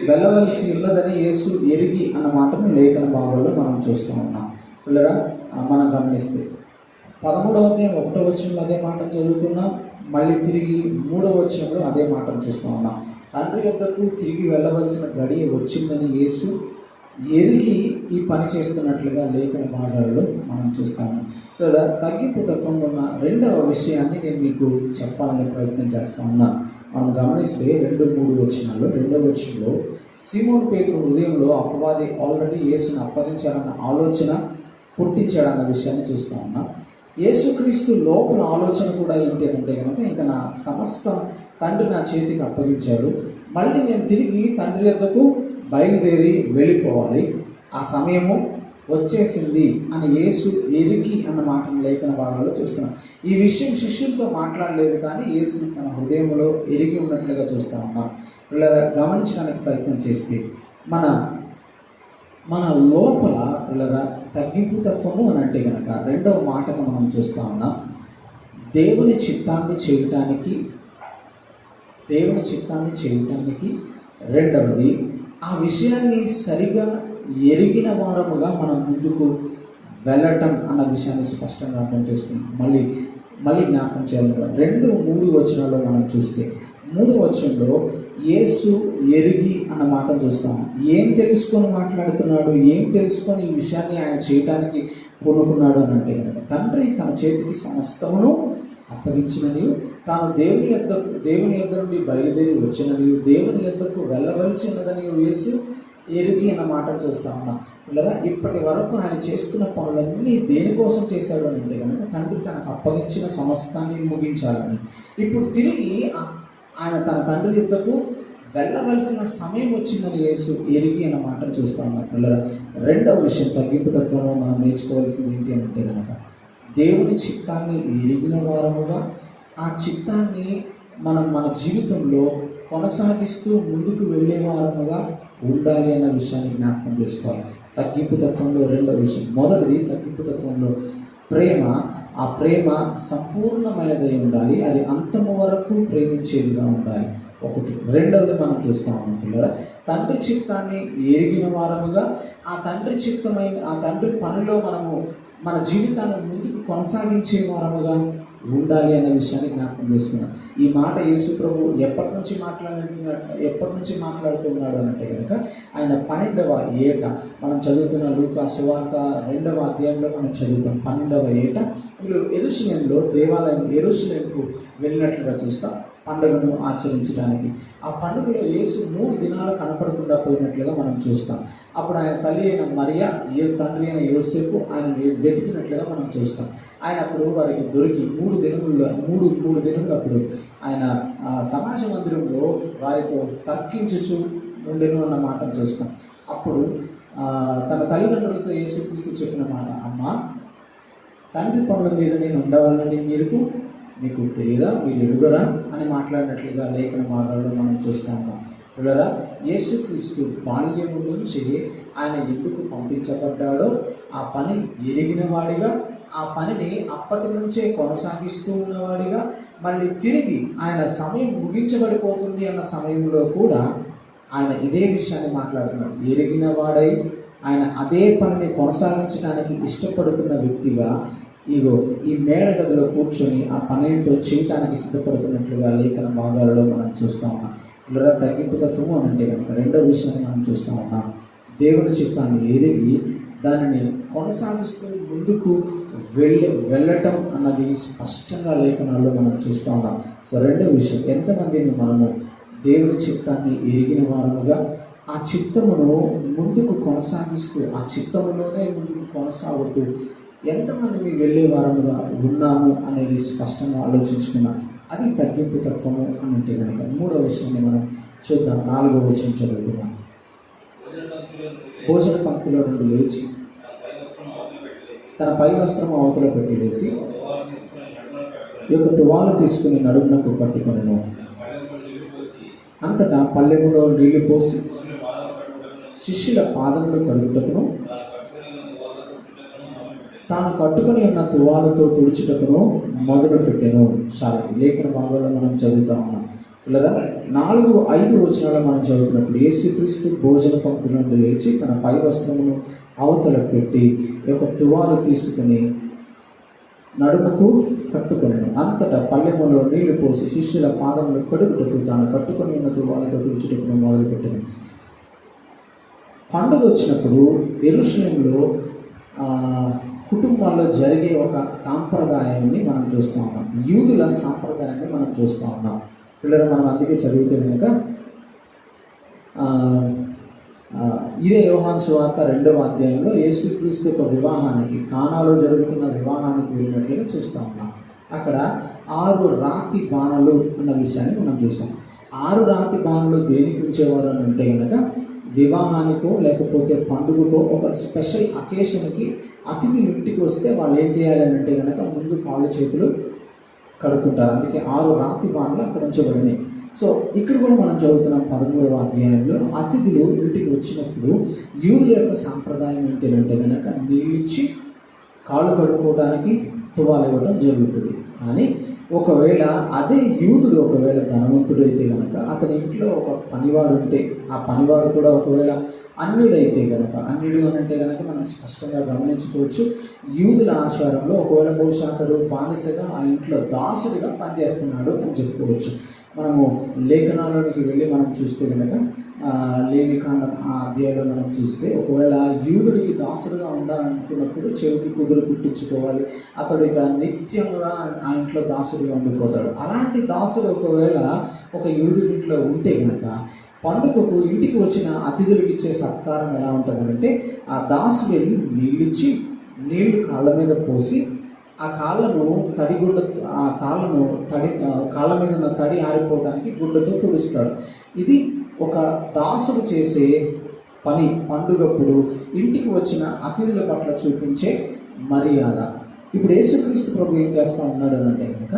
వెళ్ళవలసి ఉన్నదని యేసు ఎరిగి అన్న మాటను లేఖన భాగంలో మనం చూస్తూ ఉన్నాం. పిల్లరా, మనం గమనిస్తే 13వ అధ్యాయం 1వ వచనంలో అదే మాటను చదువుతున్నాం. మళ్ళీ తిరిగి 3వ వచనంలో అదే మాటను చూస్తూ ఉన్నాం. తండ్రి యొద్దకు తిరిగి వెళ్ళవలసిన గడియ వచ్చిందని యేసు ఎరిగి ఈ పని చేస్తున్నట్లుగా లేఖన భాగాలలో మనం చూస్తాము. లేదా తగ్గింపు తత్వంలో ఉన్న రెండవ విషయాన్ని నేను మీకు చెప్పాలని ప్రయత్నం చేస్తా ఉన్నా. మనం గమనిస్తే 2-3 వచనాల్లో, 2వ వచనంలో సీమోను పేతురు హృదయంలో అపవాది ఆల్రెడీ యేసును అప్పగించాలన్న ఆలోచన పుట్టించాడన్న విషయాన్ని చూస్తూ ఉన్నాం. యేసుక్రీస్తు లోపల ఆలోచన కూడా ఏంటి అంటే కనుక, ఇంకా నా సమస్తం తండ్రి నా చేతికి అప్పగించాడు, మళ్ళీ నేను తిరిగి తండ్రి వద్దకు బయలుదేరి వెళ్ళిపోవాలి, ఆ సమయము వచ్చేసింది అని యేసు ఎరిగి అన్న మాటను లేఖన భాగంలో చూస్తున్నాం. ఈ విషయం శిష్యులతో మాట్లాడలేదు, కానీ యేసు తన హృదయంలో ఎరిగి ఉన్నట్లుగా చూస్తూ ఉన్నాం. పిల్లల గమనించడానికి ప్రయత్నం చేస్తే మన లోపల పిల్లల తగ్గింపు తత్వము అని అంటే కనుక రెండవ మాటగా మనం చూస్తూ ఉన్నాం. దేవుని చిత్తాన్ని చేయటానికి రెండవది, ఆ విషయాన్ని సరిగా ఎరిగిన వారముగా మనం ముందుకు వెళ్ళటం అన్న విషయాన్ని స్పష్టంగా అర్థం చేసుకుంటాం. మళ్ళీ జ్ఞాపకం చేయాలి. 2-3 వచనాల్లో మనం చూస్తే 3వ వచనంలో యేసు ఎరిగి అన్న మాట చూస్తాం. ఏం తెలుసుకొని మాట్లాడుతున్నాడు, ఏం తెలుసుకొని ఈ విషయాన్ని ఆయన చేయడానికి పూనుకున్నాడు అని అంటే కనుక, తండ్రి తన చేతికి సమస్తమును అప్పగించిననియు, తాను దేవుని యొద్ద నుండి బయలుదేరి వచ్చిననియు, దేవుని యొద్దకు వెళ్ళవలసి ఉన్నదని యేసు ఎరిగి అన్న మాట చూస్తా ఉన్నాం. ఇలా ఇప్పటి వరకు ఆయన చేస్తున్న పనులన్నీ దేనికోసం చేశాడు అని అంటే కనుక, తండ్రి తనకు అప్పగించిన సమస్తాన్ని ముగించాలని. ఇప్పుడు తిరిగి ఆయన తన తండ్రి యొద్దకు వెళ్ళవలసిన సమయం వచ్చిందని యేసు ఎరిగి అన్న మాటను చూస్తూ ఉన్నారు. పిల్లల రెండవ విషయం తగ్గింపు తత్వంలో మనం నేర్చుకోవాల్సింది ఏంటి అంటే కనుక, దేవుని చిత్తాన్ని ఎరిగిన వారముగా ఆ చిత్తాన్ని మన జీవితంలో కొనసాగిస్తూ ముందుకు వెళ్ళే వారముగా ఉండాలి అన్న విషయాన్ని జ్ఞాపకం చేసుకోవాలి. తగ్గింపు తత్వంలో రెండవ విషయం, మొదటిది తగ్గింపు తత్వంలో ప్రేమ. ఆ ప్రేమ సంపూర్ణమైనదై ఉండాలి, అది అంతము వరకు ప్రేమించేదిగా ఉండాలి. ఒకటి. రెండవది మనం చూస్తూ ఉన్నాం పిల్లల, తండ్రి చిత్తాన్ని ఎరిగిన వారముగా ఆ తండ్రి పనిలో మనము మన జీవితాన్ని ముందుకు కొనసాగించే వారముగా ఉండాలి అనే విషయాన్ని జ్ఞాపకం చేసుకున్నాం. ఈ మాట యేసు ప్రభు ఎప్పటి నుంచి మాట్లాడుతున్నాడు అంటే కనుక, ఆయన 12వ ఏట మనం చదువుతున్న లూకా సువార్త 2వ అధ్యాయంలో మనం చదువుతాం. 12వ ఏట వీళ్ళు యెరూషలేముకు వెళ్ళినట్లుగా చూస్తాం పండుగను ఆచరించడానికి. ఆ పండుగలో యేసు 3 దినాలు కనపడకుండా పోయినట్లుగా మనం చూస్తాం. అప్పుడు ఆయన తల్లి అయిన మరియా, తండ్రి అయిన యోసేపు ఆయన వెతికినట్లుగా మనం చూస్తాం. ఆయన అప్పుడు వారికి దొరికి 3 దినములు అప్పుడు ఆయన సమాజ మందిరంలో వారితో తర్కించుచు ఉండెను అన్న మాటను చూస్తాం. అప్పుడు తన తల్లిదండ్రులతో యేసుక్రీస్తు చెప్పిన మాట, అమ్మా, తండ్రి పనుల మీద నేను ఉండవాలని మీకు తెలియదా, మీరు ఎరుగరా అని మాట్లాడినట్లుగా లేఖన భాగాల్లో మనం చూస్తూ ఉన్నాం. పిల్లరా, యేసుక్రీస్తు బాల్యము నుంచి ఆయన ఎందుకు పంపించబడ్డాడో ఆ పని ఎరిగిన వాడిగా, ఆ పనిని అప్పటి నుంచే కొనసాగిస్తూ ఉన్నవాడిగా, మళ్ళీ తిరిగి ఆయన సమయం ముగించబడిపోతుంది అన్న సమయంలో కూడా ఆయన ఇదే విషయాన్ని మాట్లాడుతున్నాడు. ఎరిగిన వాడై ఆయన అదే పనిని కొనసాగించడానికి ఇష్టపడుతున్న వ్యక్తిగా ఇగో ఈ మేడ గదిలో కూర్చొని ఆ పనేంటో చేయటానికి సిద్ధపడుతున్నట్లుగా లేఖన భాగాలలో మనం చూస్తూ ఉన్నాం. ఇలా తగ్గింపు తత్వము అని అంటే కనుక రెండో విషయాన్ని మనం చూస్తూ ఉన్నాం. దేవుని చిత్తాన్ని ఎరిగి దానిని కొనసాగిస్తూ ముందుకు వెళ్ళటం అన్నది స్పష్టంగా లేఖనాల్లో మనం చూస్తూ ఉన్నాం. సో రెండో విషయం, ఎంతమందిని మనము దేవుని చిత్తాన్ని ఎరిగిన వారముగా ఆ చిత్తమును ముందుకు కొనసాగిస్తూ ఆ చిత్తములోనే ముందుకు కొనసాగుతూ ఎంతమంది మీ వెళ్ళే వారముగా ఉన్నాము అనేది స్పష్టంగా ఆలోచించుకున్నాం. అది తగ్గింపు తత్వము అని అంటే కనుక మూడో విషయాన్ని మనం చూద్దాం. 4వ వచనం చదువుకుందాం. భోజన పంక్తిలో నుండి లేచి తన పై వస్త్రం అవతల పెట్టి వేసి ఈ యొక్క తువాలు తీసుకుని నడుమునకు కట్టుకొనెను. అంతటా పల్లెములో నీళ్లు పోసి శిష్యుల పాదములు కడుగుటకును తాను కట్టుకొని ఉన్న తువాలతో తుడుచుటకును మొదలు పెట్టాను. చాలా లేఖన భాగంలో మనం చదువుతా ఉన్నాం పిల్లరా. 4-5 వచనాలు మనం చదువుతున్నప్పుడు యేసుక్రీస్తు భోజన పంక్తి నుండి లేచి తన పై వస్త్రమును అవతల పెట్టి ఒక తువాలు తీసుకుని నడుముకు కట్టుకొని అంతటా పల్లెములో నీళ్లు పోసి శిష్యుల పాదములు కడుగుటకు తాను కట్టుకొని ఉన్న తువాలతో తుడుచుటకును మొదలుపెట్టాను. పండుగ వచ్చినప్పుడు యెరూషలేములో కుటుంబాల్లో జరిగే ఒక సాంప్రదాయాన్ని మనం చూస్తూ ఉన్నాం. యూదుల సాంప్రదాయాన్ని మనం చూస్తూ ఉన్నాం పిల్లలు. మనం అందుకే చదివితే కనుక ఇదే యోహాను సువార్త 2వ అధ్యాయంలో యేసుక్రీస్తు యొక్క వివాహానికి, కానాలో జరుగుతున్న వివాహానికి వెళ్ళినట్లుగా చూస్తూ ఉన్నాం. అక్కడ 6 రాతి బాణలు అన్న విషయాన్ని మనం చూసాం. 6 రాతి బాణలు దేనికి ఉంచేవారు అని అంటే కనుక వివాహానికో లేకపోతే పండుగకో ఒక స్పెషల్ అకేషన్కి అతిథులు ఇంటికి వస్తే వాళ్ళు ఏం చేయాలి అని అంటే కనుక ముందు కాళ్ళు చేతులు కడుక్కుంటారు. అందుకే 6 రాతి బాణలు అక్కడ ఉంచబడినాయి. సో ఇక్కడ కూడా మనం చదువుతున్నాం 13వ అధ్యాయంలో అతిథులు ఇంటికి వచ్చినప్పుడు యూదుల యొక్క సాంప్రదాయం ఏంటంటే కనుక నీళ్ళిచ్చి కాళ్ళు కడుక్కోవడానికి తువాలు ఇవ్వడం జరుగుతుంది. కానీ ఒకవేళ అదే యూదుడు ఒకవేళ ధనవంతుడైతే కనుక అతని ఇంట్లో ఒక పనివాడు ఉంటే ఆ పనివాడు కూడా ఒకవేళ అన్యుడైతే కనుక, అన్యుడు అని అంటే కనుక మనం స్పష్టంగా గమనించుకోవచ్చు. యూదుల ఆచారంలో ఒకవేళ బహుశా అతడు బానిసగా ఆ ఇంట్లో దాసుడిగా పనిచేస్తున్నాడు అని చెప్పుకోవచ్చు. మనము లేఖనాలలోనికి వెళ్ళి మనం చూస్తే కనుక లేవికాండం ఆ అధ్యాయంలో మనం చూస్తే ఒకవేళ యూదుడికి దాసుడుగా ఉండాలనుకున్నప్పుడు చెవికి కుదురు కుట్టించుకోవాలి. అతడు ఇక నిత్యంగా ఆ ఇంట్లో దాసుడిగా ఉండిపోతాడు. అలాంటి దాసుడు ఒకవేళ ఒక యూదుడి ఇంట్లో ఉంటే కనుక పండుగకు ఇంటికి వచ్చిన అతిథులకు ఇచ్చే సత్కారం ఎలా ఉంటుందంటే ఆ దాసు వెళ్ళి నీళ్ళిచ్చి నీళ్లు కాళ్ళ మీద పోసి ఆ కాళ్ళను కాళ్ళ మీద ఉన్న తడి ఆరిపోవడానికి గుడ్డతో తుడుస్తాడు. ఇది ఒక దాసుడు చేసే పని. పండుగప్పుడు ఇంటికి వచ్చిన అతిథుల పట్ల చూపించే మర్యాద. ఇప్పుడు యేసుక్రీస్తు ప్రభు ఏం చేస్తూ ఉన్నాడు అని అంటే కనుక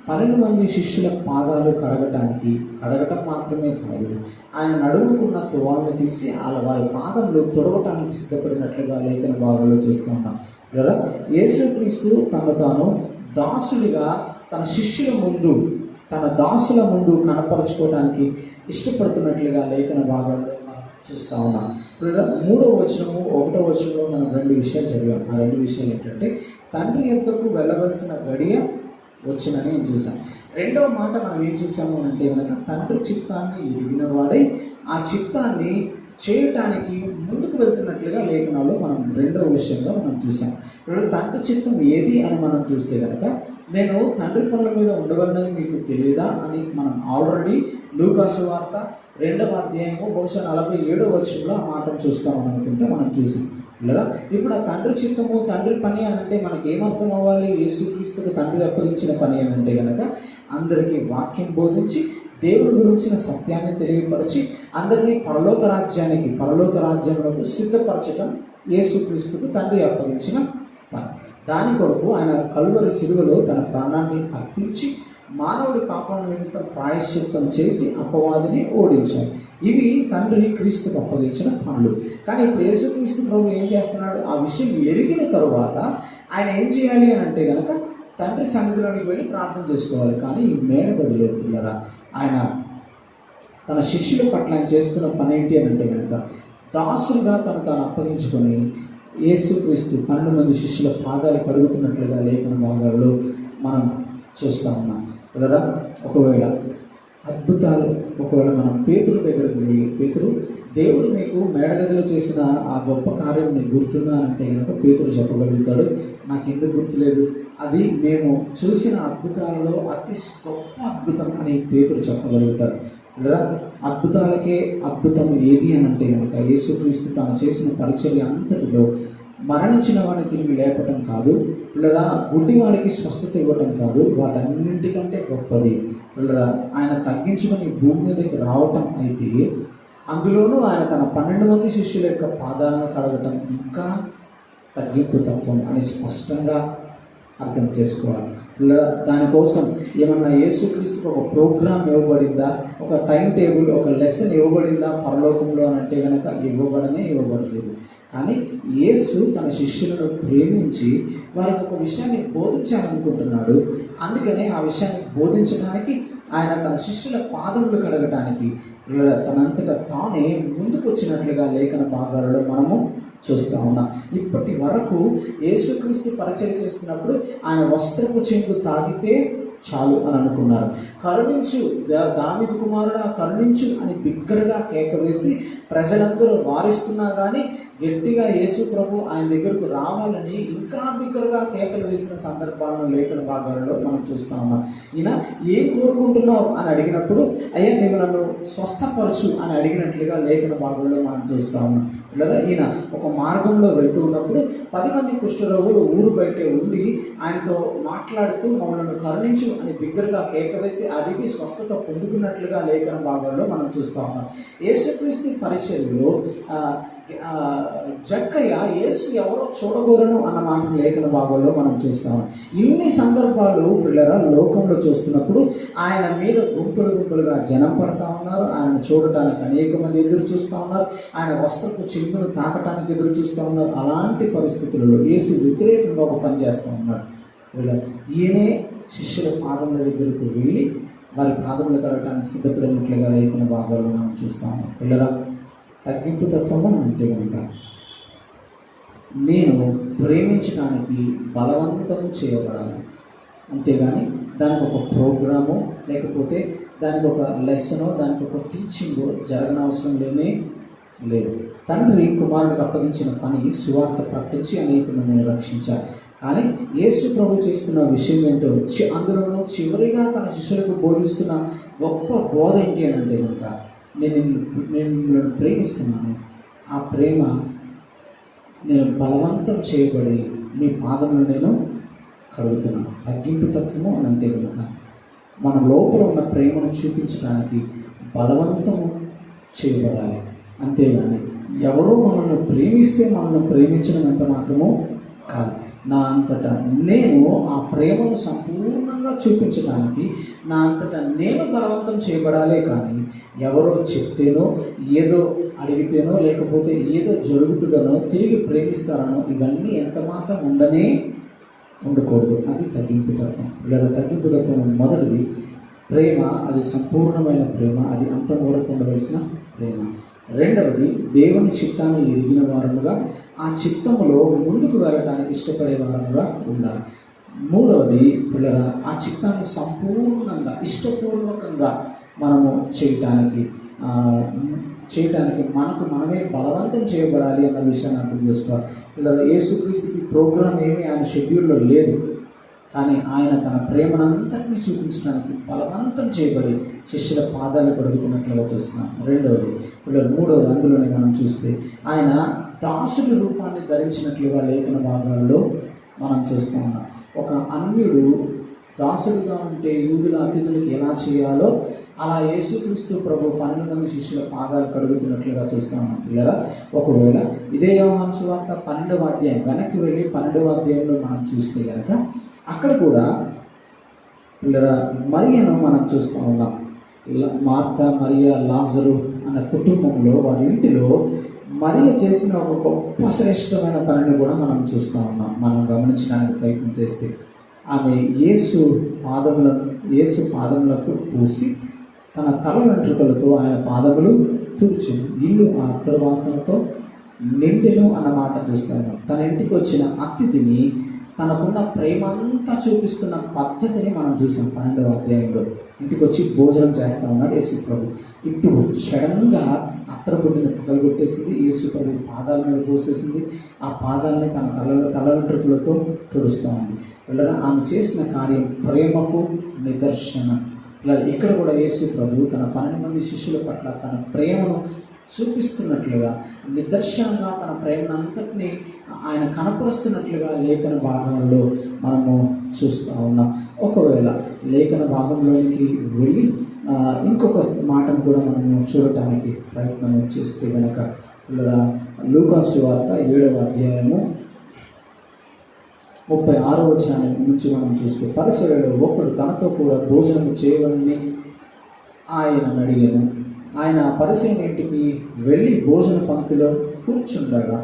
12 మంది శిష్యుల పాదాలు కడగటం మాత్రమే కాదు, ఆయన నడుముకున్న తువాలను తీసి వారి పాదములు తొడవటానికి సిద్ధపడినట్లుగా లేఖన భాగంలో చూస్తూ ఉన్నాం. యేసుక్రీస్తు తాను దాసుడిగా తన శిష్యుల ముందు, తన దాసుల ముందు కనపరుచుకోవడానికి ఇష్టపడుతున్నట్లుగా లేఖన భాగంలో మనం చూస్తూ ఉన్నాం. 3వ వచనము 1వ వచనంలో మనం 2 విషయాలు చదివాం. ఆ 2 విషయాలు ఏంటంటే తండ్రి యొద్దకు వెళ్ళవలసిన గడియ వచ్చినని నేను చూసాను. 2వ మాట మనం ఏం చూసాము అంటే కనుక తండ్రి చిత్తాన్ని ఎరిగినవాడై ఆ చిత్తాన్ని చేయటానికి ముందుకు వెళ్తున్నట్లుగా లేఖనాల్లో మనం 2వ విషయంగా మనం చూసాం. తండ్రి చిత్తం ఏది అని మనం చూస్తే కనుక నేను తండ్రి పనుల మీద ఉండవలనని మీకు తెలియదా అని మనం ఆల్రెడీ లూకా సువార్త 2వ అధ్యాయము బహుశా 47వ వచనంలో ఆ మాటను చూస్తామని అనుకుంటే మనం చూసాం. లేదా ఇప్పుడు ఆ తండ్రి చిత్తము, తండ్రి పని అని అంటే మనకి ఏమర్థం అవ్వాలి? యేసుక్రీస్తుకు తండ్రి అప్పగించిన పని అని అంటే కనుక అందరికీ వాక్యం బోధించి దేవుడి గురించిన సత్యాన్ని తెలియపరిచి అందరినీ పరలోక రాజ్యంలోకి సిద్ధపరచడం యేసుక్రీస్తుకు తండ్రి అప్పగించిన పని. దాని కొరకు ఆయన కల్వరి శిలువలో తన ప్రాణాన్ని అర్పించి మానవుడి పాపం నిమిత్తం ప్రాయశ్చిత్తం చేసి అపవాదిని ఓడించారు. ఇవి తండ్రి క్రీస్తుకు అప్పగించిన పనులు. కానీ ఇప్పుడు యేసుక్రీస్తు ప్రభు ఏం చేస్తున్నాడు? ఆ విషయం ఎరిగిన తరువాత ఆయన ఏం చేయాలి అని అంటే కనుక తండ్రి సన్నిధిలోనికి వెళ్ళి ప్రార్థన చేసుకోవాలి. కానీ ఈ మేడగదిలో పిల్లరా ఆయన తన శిష్యుల పట్ల ఆయన చేస్తున్న పని ఏంటి అని అంటే కనుక దాసులుగా తాను అప్పగించుకొని యేసుక్రీస్తు 12 మంది శిష్యుల పాదాలు కడుగుతున్నట్లుగా లేఖన భాగాల్లో మనం చూస్తూ ఉన్నాం. పిల్లరా ఒకవేళ మనం పేతురు దగ్గరికి వెళ్ళి, పేతురు దేవుడు నీకు మేడగదిలో చేసిన ఆ గొప్ప కార్యం నీకు గుర్తున్నా అంటే కనుక పేతురు చెప్పగలుగుతాడు, నాకు ఎందుకు గుర్తులేదు, అది మేము చూసిన అద్భుతాలలో అతి గొప్ప అద్భుతం అని పేతురు చెప్పగలుగుతాడు. లేదా అద్భుతాలకే అద్భుతం ఏది అని అంటే కనుక యేసుక్రీస్తు తాను చేసిన పరిచర్య అంతటిలో మరణించిన వాడిని తిరిగి లేపటం కాదు, లేదా గుడ్డివాడికి స్వస్థత ఇవ్వటం కాదు, వాటన్నింటికంటే గొప్పది లేదా ఆయన తగ్గించుకొని భూమి మీదకి రావటం అయితే అందులోనూ ఆయన తన 12 మంది శిష్యుల యొక్క పాదాలను కడగటం ఇంకా తగ్గింపు తత్వం అని స్పష్టంగా అర్థం చేసుకోవాలి. దానికోసం ఏమన్నా యేసుక్రీస్తుకు ఒక ప్రోగ్రామ్ ఇవ్వబడిందా, ఒక టైం టేబుల్, ఒక లెసన్ ఇవ్వబడిందా పరలోకంలో అని అంటే కనుక ఇవ్వబడలేదు. కానీ యేసు తన శిష్యులను ప్రేమించి వారికి ఒక విషయాన్ని బోధించాలనుకుంటున్నాడు. అందుకనే ఆ విషయాన్ని బోధించడానికి ఆయన తన శిష్యుల పాదములు కడగటానికి తనంతటా తానే ముందుకు వచ్చినట్లుగా లేఖన భాగాలలో మనము చూస్తూ ఉన్నాం. ఇప్పటి వరకు యేసుక్రీస్తు పరిచయం చేస్తున్నప్పుడు ఆయన వస్త్రపు చెంగు తాగితే చాలు అని అనుకున్నారు. కరుణించు దావీదు కుమారుడా కరుణించు అని బిగ్గరగా కేక వేసి ప్రజలందరూ వారిస్తున్నా కానీ గట్టిగా యేసు ప్రభు ఆయన దగ్గరకు రావాలని ఇంకా బిగ్గరగా కేకలు వేసిన సందర్భాలను లేఖన భాగాలలో మనం చూస్తూ ఉన్నాం. ఈయన ఏం కోరుకుంటున్నావు అని అడిగినప్పుడు అయ్యా నీవు నన్ను స్వస్థపరచు అని అడిగినట్లుగా లేఖన భాగంలో మనం చూస్తూ ఉన్నాం. లేదా ఈయన ఒక మార్గంలో వెళ్తూ ఉన్నప్పుడు 10 మంది కుష్ఠరోగులు ఊరు బయటే ఉండి ఆయనతో మాట్లాడుతూ మమ్మల్ని కరుణించు అని బిగ్గరగా కేక వేసి అడిగి స్వస్థత పొందుకున్నట్లుగా లేఖన భాగంలో మనం చూస్తూ ఉన్నాం. యేసుక్రీస్తు పరిచర్యలో జక్కయ్య యేసు ఎవరో చూడగోరను అన్న మాట లేఖన భాగంలో మనం చూస్తాం. ఇన్ని సందర్భాలు పిల్లరా లోకంలో చూస్తున్నప్పుడు ఆయన మీద గుంపులుగా జనం పడతా ఉన్నారు. ఆయన చూడటానికి అనేక మంది ఎదురు చూస్తూ ఉన్నారు. ఆయన వస్త్రపు చెంగును తాకటానికి ఎదురు చూస్తూ ఉన్నారు. అలాంటి పరిస్థితులలో యేసు వ్యతిరేకంగా ఒక పని చేస్తూ ఉన్నాడు. ఈయనే శిష్యుల పాదముల దగ్గరకు వెళ్ళి వారి పాదములు కడగటానికి సిద్ధపడినట్లుగా లేఖన భాగాల్లో మనం చూస్తూ ఉన్నాం. పిల్లరా తగ్గింపు తత్వము అంటే కనుక నేను ప్రేమించడానికి బలవంతం చేయబడాలి, అంతేగాని దానికి ఒక ప్రోగ్రామో లేకపోతే దానికి ఒక లెసనో దానికి ఒక టీచింగో జరగనవసరం లేదు. తండ్రి కుమారుడికి అప్పగించిన పని సువార్త ప్రకటించి అనేక మందిని రక్షించారు. కానీ యేసు ప్రభు చేస్తున్న విషయం ఏంటో అందులోనూ చివరిగా తన శిష్యులకు బోధిస్తున్న గొప్ప బోధ ఏంటి అని అంటే కనుక నేను మిమ్మల్ని ప్రేమిస్తున్నాను, ఆ ప్రేమ నేను బలవంతం చేయబడి మీ పాదములు నేను కడుగుతున్నాను. తగ్గింపు తత్వము అని అంటే కనుక మన లోపల ఉన్న ప్రేమను చూపించడానికి బలవంతము చేయబడాలి, అంతేగాని ఎవరో మనల్ని ప్రేమిస్తే మనల్ని ప్రేమించడం ఎంత మాత్రమో కాదు. నా అంతటా నేను ఆ ప్రేమను సంపూర్ణంగా చూపించడానికి నా అంతటా నేను బలవంతం చేయబడాలే కానీ ఎవరో చెప్తేనో ఏదో అడిగితేనో లేకపోతే ఏదో జరుగుతుందనో తిరిగి ప్రేమిస్తారనో ఇవన్నీ ఎంత మాత్రం ఉండకూడదు. అది తగ్గింపు తత్వం. లేదా తగ్గింపు తత్వం మొదటిది ప్రేమ, అది సంపూర్ణమైన ప్రేమ, అది అంతం వరకు ఉండవలసిన ప్రేమ. రెండవది దేవుని చిత్తాన్ని ఎరిగిన వారముగా ఆ చిత్తములో ముందుకు వెళ్ళడానికి ఇష్టపడే వారముగా ఉండాలి. మూడవది పిల్లల ఆ చిత్తాన్ని సంపూర్ణంగా ఇష్టపూర్వకంగా మనము చేయటానికి మనకు మనమే బలవంతం చేయబడాలి అన్న విషయాన్ని అర్థం చేసుకోవాలి. పిల్లల యేసుక్రీస్తుకి ప్రోగ్రాం ఏమీ ఆయన షెడ్యూల్లో లేదు, కానీ ఆయన తన ప్రేమనంతటినీ చూపించడానికి బలవంతం చేయబడి శిష్యుల పాదాలు కడుగుతున్నట్లుగా చూస్తున్నాం. రెండవది పిల్లలు మూడవది అందులోనే మనం చూస్తే ఆయన దాసుడి రూపాన్ని ధరించినట్లుగా లేఖన భాగాల్లో మనం చూస్తూ ఉన్నాం. ఒక అన్యుడు దాసుడుగా ఉంటే యూదుల అతిథులకు ఎలా చేయాలో అలా యేసుక్రీస్తు ప్రభు 12 మంది శిష్యుల పాదాలు కడుగుతున్నట్లుగా చూస్తూ ఉన్నాం. పిల్లరా ఒకవేళ ఇదే యోహాను సువార్త 12వ అధ్యాయం వెనక్కి వెళ్ళి 12వ అధ్యాయంలో మనం చూస్తే కనుక అక్కడ కూడా పిల్లరా మరియను మనం చూస్తూ ఉన్నాం. మార్తా, మరియా, లాజరు అన్న కుటుంబంలో వారి ఇంటిలో మరియ చేసిన ఒక గొప్ప శ్రేష్టమైన పనిని కూడా మనం చూస్తూ ఉన్నాం. మనం గమనించడానికి ప్రయత్నం చేస్తే ఆమె యేసు పాదములకు పూసి తన తల వెంట్రుకలతో ఆయన పాదములు తుడిచెను, ఇల్లు ఆ అత్తరువాసనతో నిండెను అన్నమాట చూస్తాను. తన ఇంటికి వచ్చిన అతిథిని తనకున్న ప్రేమంతా చూపిస్తున్న పద్ధతిని మనం చూసాం. 12వ అధ్యాయంలో ఇంటికి వచ్చి భోజనం చేస్తూ ఉన్నాడు యేసు ప్రభు. ఇప్పుడు సడన్గా అత్తరబొడ్డుని పగలగొట్టేసింది, యేసు ప్రభు పాదాల మీద పోసేసింది, ఆ పాదాలని తన తల వెంట్రుకలతో తుడుస్తూ ఉంది. ఆమె చేసిన కార్యం ప్రేమకు నిదర్శనం. ఇక్కడ కూడా యేసు ప్రభు తన 12 మంది శిష్యుల పట్ల తన ప్రేమను చూపిస్తున్నట్లుగా నిదర్శనంగా తన ప్రేమనంతటినీ ఆయన కనపరుస్తున్నట్లుగా లేఖన భాగంలో మనము చూస్తూ ఉన్నాం. ఒకవేళ లేఖన భాగంలోనికి వెళ్ళి ఇంకొక మాటను కూడా మనము చూడటానికి ప్రయత్నం చేస్తే కనుక లూకా సువార్త 7వ అధ్యాయము 36వ వచనం నుంచి మనం చూస్తే, పరిసయ్యులలో ఒకడు తనతో కూడా భోజనం చేయవలని ఆయన అడిగాను. ఆయన పరిసయ్యుని ఇంటికి వెళ్ళి భోజన పంక్తిలో కూర్చుండగా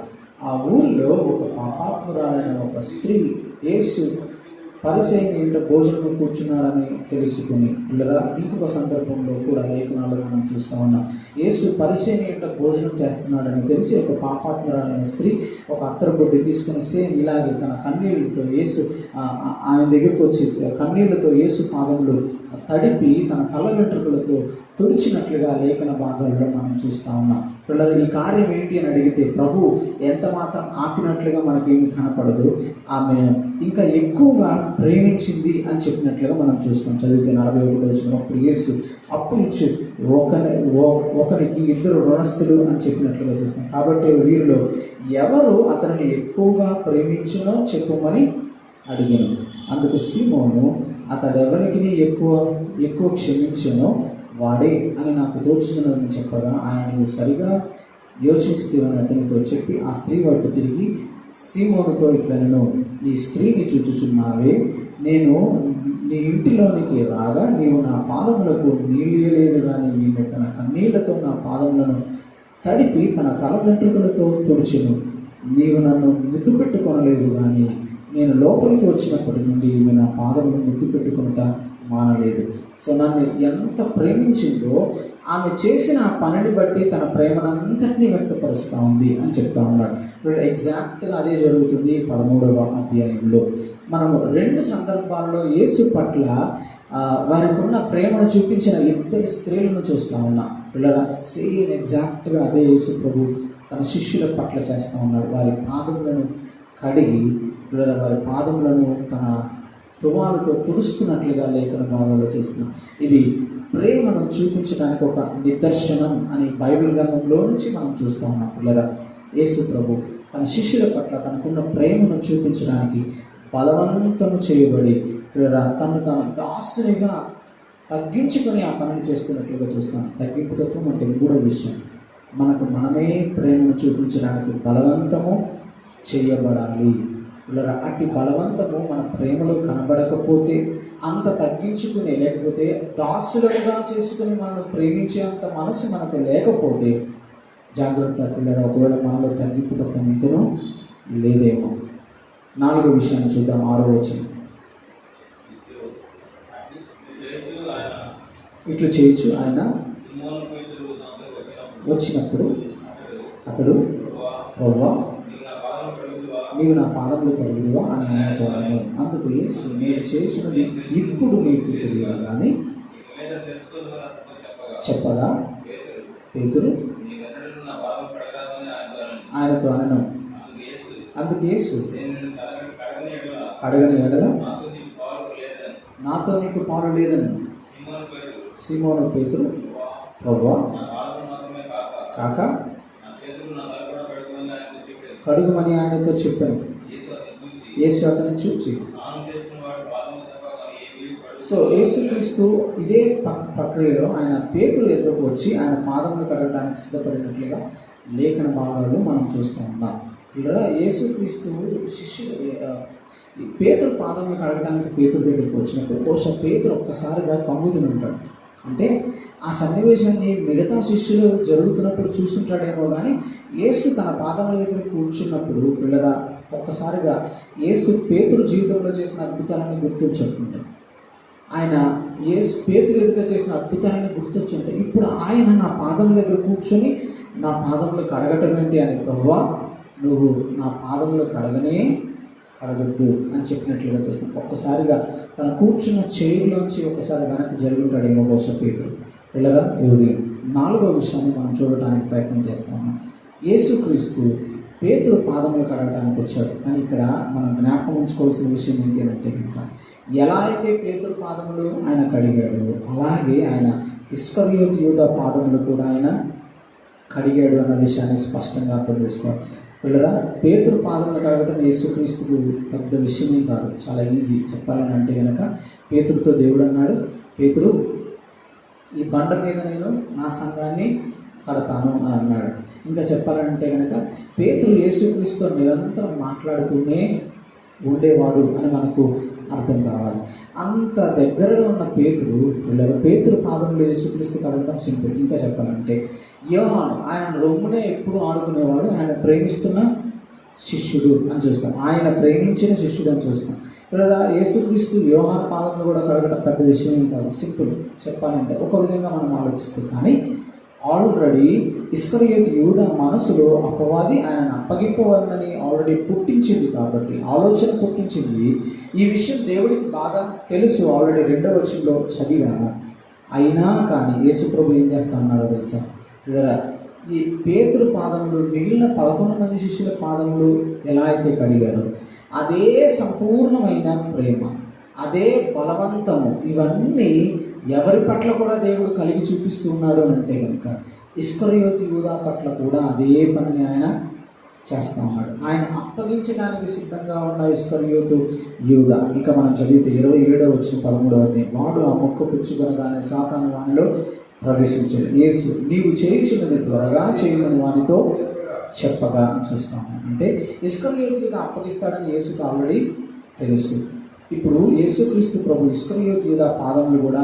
ఆ ఊరిలో ఒక పాపాత్మురాలైన ఒక స్త్రీ యేసు పరిసయ్యుని ఇంట భోజనం కూర్చున్నాడని తెలుసుకుని, పిల్లరా ఇంకొక సందర్భంలో కూడా లేఖనాల్లో మనం చూస్తూ ఉన్నాం. యేసు పరిసయ్యుని ఇంట భోజనం చేస్తున్నాడని తెలిసి ఒక పాపాత్మురాలైన స్త్రీ ఒక అత్తరుబొడ్డి తీసుకుని సేమ్ ఇలాగే తన కన్నీళ్లతో యేసు ఆయన దగ్గరికి వచ్చి కన్నీళ్లతో యేసు పాదములు తడిపి తన తల వెంట్రుకలతో తుడిచినట్లుగా లేఖన భాగాల్లో మనం చూస్తూ ఉన్నాం. పిల్లలు ఈ కార్యం ఏంటి అని అడిగితే ప్రభు ఎంత మాత్రం ఆపినట్లుగా మనకేమి కనపడదు. ఆమె ఇంకా ఎక్కువగా ప్రేమించింది అని చెప్పినట్లుగా మనం చూస్తాం. చదివితే 41 వచ్చినప్పుడు యేసు అప్పు ఇచ్చు ఒకరికి 2 రుణస్థులు అని చెప్పినట్లుగా చూస్తాం. కాబట్టి వీరిలో ఎవరు అతనిని ఎక్కువగా ప్రేమించునో చెప్పమని అడిగాను. అందుకు సీమోను, అతడెవరికి ఎక్కువ క్షమించునో వాడే అని నాకు తోచుతున్నదని చెప్పగా, ఆయన నీవు సరిగా యోచిస్తేవని అతనితో చెప్పి ఆ స్త్రీ వైపు తిరిగి సీమోనుతో ఇట్లా, నేను ఈ స్త్రీని చూచుచున్నావే, నేను నీ ఇంటిలోనికి రాగా నీవు నా పాదములకు నీళ్ళలేదు, కానీ ఈమె తన కన్నీళ్లతో నా పాదములను తడిపి తన తల వెంట్రుకలతో తుడిచెను. నీవు నన్ను ముద్దు పెట్టుకొనలేదు, కానీ నేను లోపలికి వచ్చినప్పటి నుండి ఈమె నా పాదములను ముద్దు పెట్టుకుంటా మానలేదు. సో నన్ను ఎంత ప్రేమించిందో ఆమె చేసిన ఆ పనిని బట్టి తన ప్రేమనంతటినీ వ్యక్తపరుస్తూ ఉంది అని చెప్తా ఉన్నాడు. ఇప్పుడు ఎగ్జాక్ట్గా అదే జరుగుతుంది 13వ అధ్యాయంలో. మనము 2 సందర్భాల్లో యేసు పట్ల వారికి ఉన్న ప్రేమను చూపించిన 2 స్త్రీలను చూస్తూ ఉన్నాం. పిల్లల సేమ్ ఎగ్జాక్ట్గా అదే యేసు ప్రభు తన శిష్యుల పట్ల చేస్తూ ఉన్నాడు. వారి పాదములను కడిగి పిల్లల వారి పాదములను తన తువాలతో తుడుస్తున్నట్లుగా లేఖన భాగంలో చూస్తున్నాం. ఇది ప్రేమను చూపించడానికి ఒక నిదర్శనం అని బైబిల్ గ్రంథంలో నుంచి మనం చూస్తూ ఉన్నాం. పిల్లల యేసు ప్రభు తన శిష్యుల పట్ల తనకున్న ప్రేమను చూపించడానికి బలవంతము చేయబడి పిల్లల తను దాసునిగా తగ్గించుకొని ఆ పనిని చేస్తున్నట్లుగా చూస్తాం. తగ్గింపు తత్వం అంటే 3వ విషయం, మనమే ప్రేమను చూపించడానికి బలవంతము చేయబడాలి. ఇలా అట్టి బలవంతము మన ప్రేమలో కనబడకపోతే, అంత తగ్గించుకుని లేకపోతే దాసులుగా చేసుకుని మనల్ని ప్రేమించేంత మనసు మనకు లేకపోతే జాగ్రత్త పిల్లలు. ఒకవేళ మనలో తగ్గింపు తత్వం ఇంకనూ లేదేమో. 4వ విషయాన్ని చూద్దాం. 6వ వచనం, ఇట్లు చేయొచ్చు ఆయన వచ్చినప్పుడు అతడు, ప్రభువా నీవు నా పాదములు కడుగుదువా అని ఆయనతో అన్నాను. అందుకు యేసు, నేను చేసినది ఇప్పుడు మీకు తెలియదు కానీ చెప్పగా పేతురు ఆయనతో అనను. అందుకు యేసు, అడగని ఎడల నాతో నీకు పాలు లేదని. సీమోను పేతురు, ప్రభువా కాక కడుగుమని ఆయనతో చెప్పాను. యేసు అతన్ని చూచి, సో యేసుక్రీస్తు ఇదే ప్రక్రియలో ఆయన పేతురు ఎద్దుకు వచ్చి ఆయన పాదములు కడగడానికి సిద్ధపడినట్లుగా లేఖన భాగాలు మనం చూస్తూ ఉన్నాం. ఇక్కడ యేసుక్రీస్తు శిష్యుడు పేతురు పాదములు కడగడానికి పేతురు దగ్గరికి వచ్చినప్పుడు బహుశా పేతురు ఒక్కసారిగా కంగుతుని ఉంటాడు. అంటే ఆ సన్నివేశాన్ని మిగతా శిష్యులు జరుగుతున్నప్పుడు చూస్తుంటాడేమో, కానీ యేసు తన పాదముల దగ్గర కూర్చున్నప్పుడు పిల్లగా ఒక్కసారిగా యేసు పేతురు జీవితంలో చేసిన అద్భుతాలను గుర్తించుకుంటాడు. ఆయన యేసు పేతురు ఎదుట చేసిన అద్భుతాలను గుర్తించుంటాడు. ఇప్పుడు ఆయన నా పాదముల దగ్గర కూర్చొని నా పాదములు కడగటం ఏంటి అని, ప్రభువా నువ్వు నా పాదములు కడగొద్దు అని చెప్పినట్లుగా చూస్తాం. ఒక్కసారిగా తన కూర్చున్న చైర్లోంచి ఒకసారి వెనక్కి జరుగుతాడేమో బహుశా పేతురు. పిల్లగా ఇది 4వ విషయాన్ని మనం చూడటానికి ప్రయత్నం చేస్తా ఉన్నాం. యేసుక్రీస్తు పేతురు పాదములు కడగడానికి వచ్చాడు. కానీ ఇక్కడ మనం జ్ఞాపకం ఉంచుకోవాల్సిన విషయం ఏంటి అంటే, కనుక ఎలా అయితే పేతురు పాదములు ఆయన కడిగాడు, అలాగే ఆయన ఇస్కరియోతు యూదా పాదములు కూడా ఆయన కడిగాడు అన్న విషయాన్ని స్పష్టంగా అర్థం చేసుకోవాలి. పిల్లరా, పేతురు పాదములు కడగటం యేసుక్రీస్తుకు పెద్ద విషయమే కాదు, చాలా ఈజీ. చెప్పాలని అంటే కనుక పేతురుతో దేవుడు అన్నాడు, పేతురు ఈ బండ మీద నేను నా సంఘాన్ని కడతాను అని అన్నాడు. ఇంకా చెప్పాలంటే కనుక పేతురు యేసుక్రీస్తుతో నిరంతరం మాట్లాడుతూనే ఉండేవాడు అని మనకు అర్థం కావాలి. అంత దగ్గరగా ఉన్న పేతురు పాదంలో యేసుక్రీస్తు కడగడం సింపుల్. ఇంకా చెప్పాలంటే యోహాను ఆయన రొమ్మునే ఎప్పుడు ఆడుకునేవాడు, ఆయన ప్రేమిస్తున్న శిష్యుడు అని చూస్తాం, ఆయన ప్రేమించిన శిష్యుడు అని చూస్తాం. ఇక్కడ యేసుక్రీస్తు యోహాను పాదంలో కూడా కడగడం పెద్ద విషయం ఏం కాదు, సింపుల్ చెప్పాలంటే ఒక విధంగా మనం ఆలోచిస్తాం. కానీ ఆల్రెడీ ఇస్కరియోతు యూదా మనసులో అపవాది ఆయనను అప్పగింపవాలని ఆల్రెడీ పుట్టించింది కాబట్టి, ఆలోచన పుట్టించింది. ఈ విషయం దేవుడికి బాగా తెలుసు, ఆల్రెడీ 2వ వచనంలో చదివాను. అయినా కానీ యేసుప్రభు ఏం చేస్తా అన్నారో తెలుసా, ఈ పేతురు పాదములు మిగిలిన 11 మంది శిష్యుల పాదములు ఎలా అయితే కడిగారో అదే సంపూర్ణమైన ప్రేమ, అదే బలవంతము, ఇవన్నీ ఎవరి పట్ల కూడా దేవుడు కలిగి చూపిస్తూ ఉన్నాడు అని అంటే కనుక ఇస్కరియోతు యూదా పట్ల కూడా అదే పనిని ఆయన చేస్తూ ఉన్నాడు. ఆయన అప్పగించడానికి సిద్ధంగా ఉన్న ఇస్కరియోతు యూదా, ఇంకా మనం చదివితే 27వ వచనం 13వ అధ్యాయం, వాడు ఆ మొక్క పుచ్చుకొనగానే సాతాను వానిలో ప్రవేశించాడు. యేసు నీవు చేయించున్నది త్వరగా చేయమని వానితో చెప్పగా చూస్తాము. అంటే ఇస్కరియోతు యూదా అప్పగిస్తాడని యేసుకు ఆల్రెడీ తెలుసు. ఇప్పుడు యేసుక్రీస్తు ప్రభు ఇస్కరియోతు యూదా పాదములు కూడా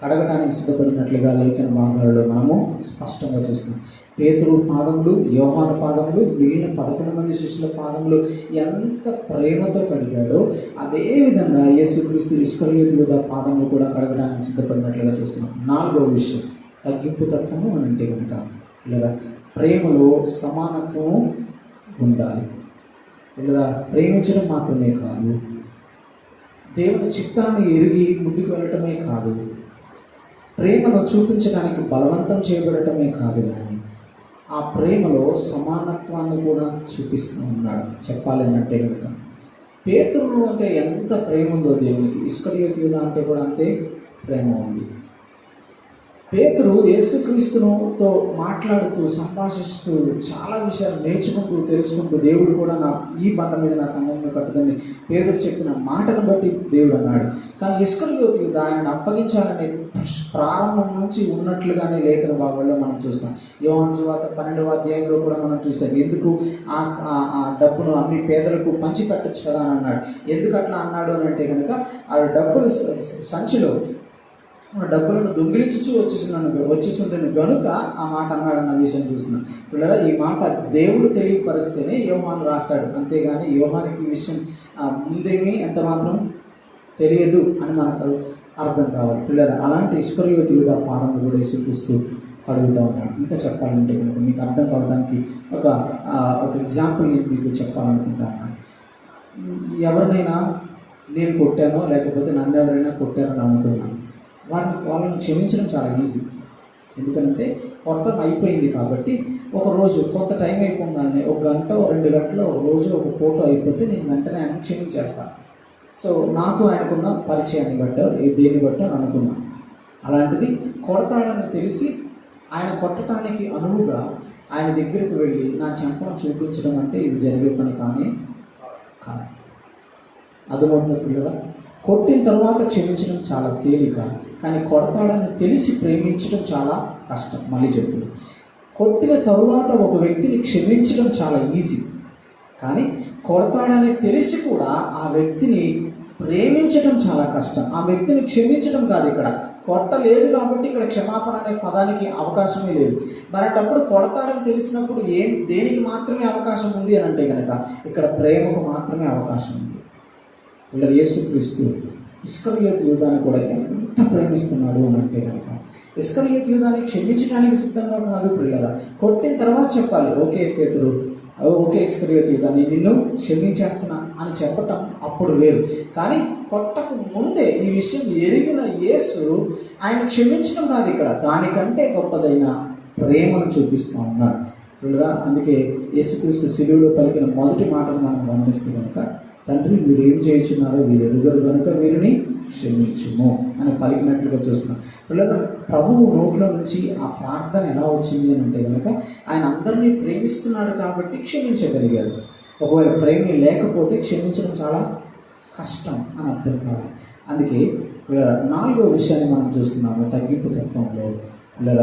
కడగటానికి సిద్ధపడినట్లుగా లేఖన భాగాలలో మనము స్పష్టంగా చూస్తాం. పేతురు పాదములు, యోహాను పాదములు, మిగిలిన 11 మంది శిష్యుల పాదములు ఎంత ప్రేమతో కడిగాడో అదేవిధంగా యేసుక్రీస్తు ఇస్కరియోతు యూదా పాదములు కూడా కడగడానికి సిద్ధపడినట్లుగా చూస్తున్నాం. 4వ విషయం తగ్గింపు తత్వము అని అంటే కనుక లేదా ప్రేమలో సమానత్వము ఉండాలి. లేదా ప్రేమించడం మాత్రమే కాదు, దేవుని చిత్తాన్ని ఎరిగి ముందుకు వెళ్ళటమే కాదు, ప్రేమను చూపించడానికి బలవంతం చేయబడటమే కాదు, కానీ ఆ ప్రేమలో సమానత్వాన్ని కూడా చూపిస్తూ ఉన్నాడు. చెప్పాలి అంటే కనుక పేతురు అంటే ఎంత ప్రేమ ఉందో దేవునికి, ఇస్కరియోతు యూదా అంటే కూడా అంతే ప్రేమ ఉంది. పేతురు యేసుక్రీస్తుతో మాట్లాడుతూ సంభాషిస్తూ చాలా విషయాలు నేర్చుకుంటూ తెలుసుకుంటూ, దేవుడు కూడా ఈ బండ మీద నా సంఘంలో కట్టుదని పేతురు చెప్పిన మాటను బట్టి దేవుడు అన్నాడు. కానీ ఇస్కరియోతు యూదా ఆయనను అప్పగించాలనే ప్రారంభం నుంచి ఉన్నట్లుగానే లేఖన భాగాల్లో మనం చూస్తాం. యోహాను సువార్త 12వ అధ్యాయంలో కూడా మనం చూసాం. ఎందుకు ఆ డబ్బును అమ్మి పేదలకు పంచి పెట్టచ్చు కదా అని అన్నాడు. ఎందుకు అట్లా అన్నాడు అని అంటే కనుక ఆ డబ్బులు సంచిలో డబ్బులను దొంగిలించుచు వచ్చేస్తుంటాను కనుక ఆ మాట అన్నాడన్న విషయం చూస్తున్నాం. పిల్లల ఈ మాట దేవుడు తెలియపరిస్తేనే యోహాను రాశాడు, అంతేగాని యోహానికి ఈ విషయం ముందేమీ ఎంత మాత్రం తెలియదు అని మనకు అర్థం కావాలి. పిల్లల అలాంటి ఇస్కరియోతు యూదా పాదములు కూడా యేసుక్రీస్తు కడుగుతూ ఉన్నాడు. ఇంకా చెప్పాలంటే కనుక మీకు అర్థం కావడానికి ఒక ఎగ్జాంపుల్ నేను మీకు చెప్పాలనుకుంటాను. ఎవరినైనా నేను కొట్టానో లేకపోతే నన్ను ఎవరైనా కొట్టారని అనుకున్నాను, వాళ్ళని క్షమించడం చాలా ఈజీ. ఎందుకంటే కొట్టం అయిపోయింది కాబట్టి ఒకరోజు కొంత టైం అయిపోగానే 1 గంట 2 గంటలు ఒక రోజు ఒక ఫోటో అయిపోతే నేను వెంటనే ఆయన క్షమించేస్తాను. సో నాకు ఆయనకున్న పరిచయాన్ని బట్టో దేన్ని బట్టో అనుకున్నాను. అలాంటిది కొడతాడని తెలిసి ఆయన కొట్టడానికి అనువుగా ఆయన దగ్గరికి వెళ్ళి నా చెంపను చూపించడం అంటే ఇది జరిగే పని కానీ కాదు. అదుమవుతున్న పిల్లల కొట్టిన తర్వాత క్షమించడం చాలా తేలిక, కానీ కొడతాడని తెలిసి ప్రేమించడం చాలా కష్టం. మళ్ళీ చెప్తున్నాను, కొట్టిన తరువాత ఒక వ్యక్తిని క్షమించడం చాలా ఈజీ, కానీ కొడతాడని తెలిసి కూడా ఆ వ్యక్తిని ప్రేమించడం చాలా కష్టం. ఆ వ్యక్తిని క్షమించడం కాదు, ఇక్కడ కొట్టలేదు కాబట్టి ఇక్కడ క్షమాపణ అనే పదానికి అవకాశమే లేదు. మరటప్పుడు కొడతాడని తెలిసినప్పుడు దేనికి మాత్రమే అవకాశం ఉంది అని అంటే కనుక ఇక్కడ ప్రేమకు మాత్రమే అవకాశం ఉంది. ఇలా యేసుక్రీస్తు ఇస్కరియోతు యూదాని కూడా ఎంత ప్రేమిస్తున్నాడు అని అంటే కనుక ఇస్కరియోతు యూదాని క్షమించడానికి సిద్ధంగా కాదు. పిల్లరా కొట్టిన తర్వాత చెప్పాలి, ఓకే పేతురు, ఓకే ఇస్కరియోతు యూదా నేను నిన్ను క్షమించేస్తున్నా అని చెప్పటం అప్పుడు వేరు. కానీ కొట్టకు ముందే ఈ విషయం ఎరిగిన యేసు ఆయన క్షమించడం కాదు, ఇక్కడ దానికంటే గొప్పదైన ప్రేమను చూపిస్తూ ఉన్నాడు. పిల్లరా అందుకే యేసుక్రీస్తు శిలువలో పలికిన మొదటి మాటను మనం గమనిస్తే కనుక తండ్రి మీరు ఏం చేయించున్నారో వీరు ఎరుగరు కనుక వీరిని క్షమించుము అని పలికినట్లుగా చూస్తున్నాం. పిల్లలు ప్రభువు నోట్లో నుంచి ఆ ప్రార్థన ఎలా వచ్చింది అని అంటే కనుక ఆయన అందరినీ ప్రేమిస్తున్నాడు కాబట్టి క్షమించగలిగారు. ఒకవేళ ప్రేమ లేకపోతే క్షమించడం చాలా కష్టం అని అర్థం కావాలి. అందుకే 4వ విషయాన్ని మనం చూస్తున్నాము తగ్గింపు తత్వంలో. పిల్లల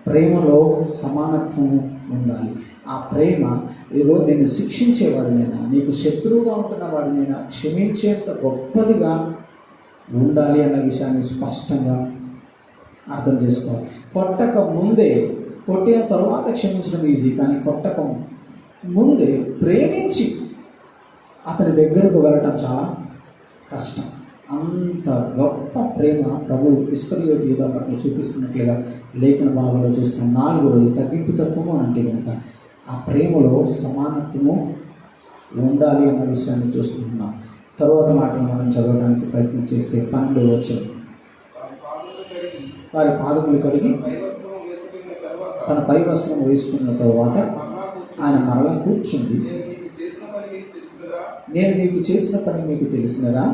ప్రేమలో సమానత్వము ఉండాలి. ఆ ప్రేమ ఏదో నిన్ను శిక్షించేవాడినైనా, నీకు శత్రువుగా ఉంటున్న వాడినైనా క్షమించేంత గొప్పదిగా ఉండాలి అన్న విషయాన్ని స్పష్టంగా అర్థం చేసుకోవాలి. కొట్టక ముందే, కొట్టిన తర్వాత క్షమించడం ఈజీ, కానీ కొట్టక ముందే ప్రేమించి అతని దగ్గరకు వెళ్ళటం చాలా కష్టం. అంత గొప్ప ప్రేమ ప్రభు ఇస్కరియోతు యూదా పట్ల చూపిస్తున్నట్లుగా లేఖన భాగంలో చూస్తున్నాం. 4వది తగ్గింపు తత్వము అంటే కనుక ఆ ప్రేమలో సమానత్వము ఉండాలి అన్న విషయాన్ని చూస్తున్నాం. తర్వాత మాటలు మనం చదవడానికి ప్రయత్నం చేస్తే 12వ వచనం, వారి పాదములు కడిగి తన పై వస్త్రం వేసుకున్న తర్వాత ఆయన మరలా కూర్చుంది, నేను నీకు చేసిన పని మీకు తెలిసినదా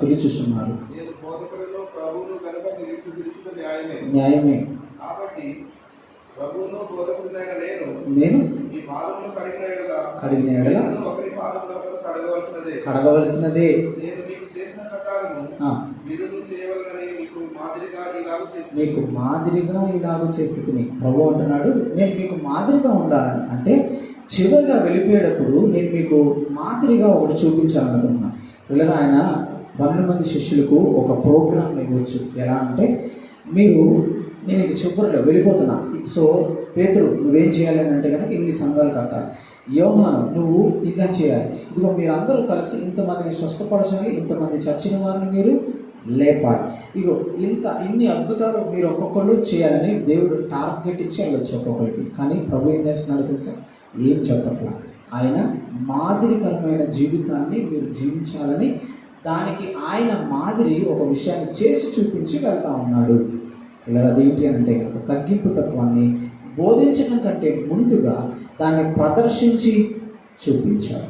పిలుచుచున్నారు. న్యాయమే. నేను కడిగిన ఎడల కడగవలసినదే. మీకు మాదిరిగా ఇలాగ చేసేది ప్రభు అంటున్నాడు. నేను మీకు మాదిరిగా ఉండాలని, అంటే చివరిగా వెళ్ళిపోయేటప్పుడు నేను మీకు మాదిరిగా ఒకటి చూపించాలనుకుంటున్నాను. పిల్లలు ఆయన 12 మంది శిష్యులకు ఒక ప్రోగ్రామ్ ఇవ్వచ్చు. ఎలా అంటే, మీరు నేను ఇక చివరిలో వెళ్ళిపోతున్నా, సో పేతురు నువ్వేం చేయాలని అంటే కనుక ఇన్ని సంఘాలు కట్టాలి, యోహాను నువ్వు ఇలా చేయాలి, ఇదిగో మీరు అందరూ కలిసి ఇంతమందిని స్వస్థపరచాలి, ఇంతమంది చచ్చిన వారిని మీరు లేపాలి, ఇగో ఇన్ని అద్భుతాలు మీరు ఒక్కొక్కళ్ళు చేయాలని దేవుడు టార్గెట్ ఇచ్చి వెళ్ళొచ్చు ఒక్కొక్కరికి. కానీ ప్రభు ఏం చేస్తున్నాడో తెలుసా? ఏం చెప్పట్లా. ఆయన మాదిరికరమైన జీవితాన్ని మీరు జీవించాలని, దానికి ఆయన మాదిరి ఒక విషయాన్ని చేసి చూపించి వెళ్తా ఉన్నాడు. ఇలా అదేంటి అంటే కనుక తగ్గింపు తత్వాన్ని బోధించడం కంటే ముందుగా దాన్ని ప్రదర్శించి చూపించాడు.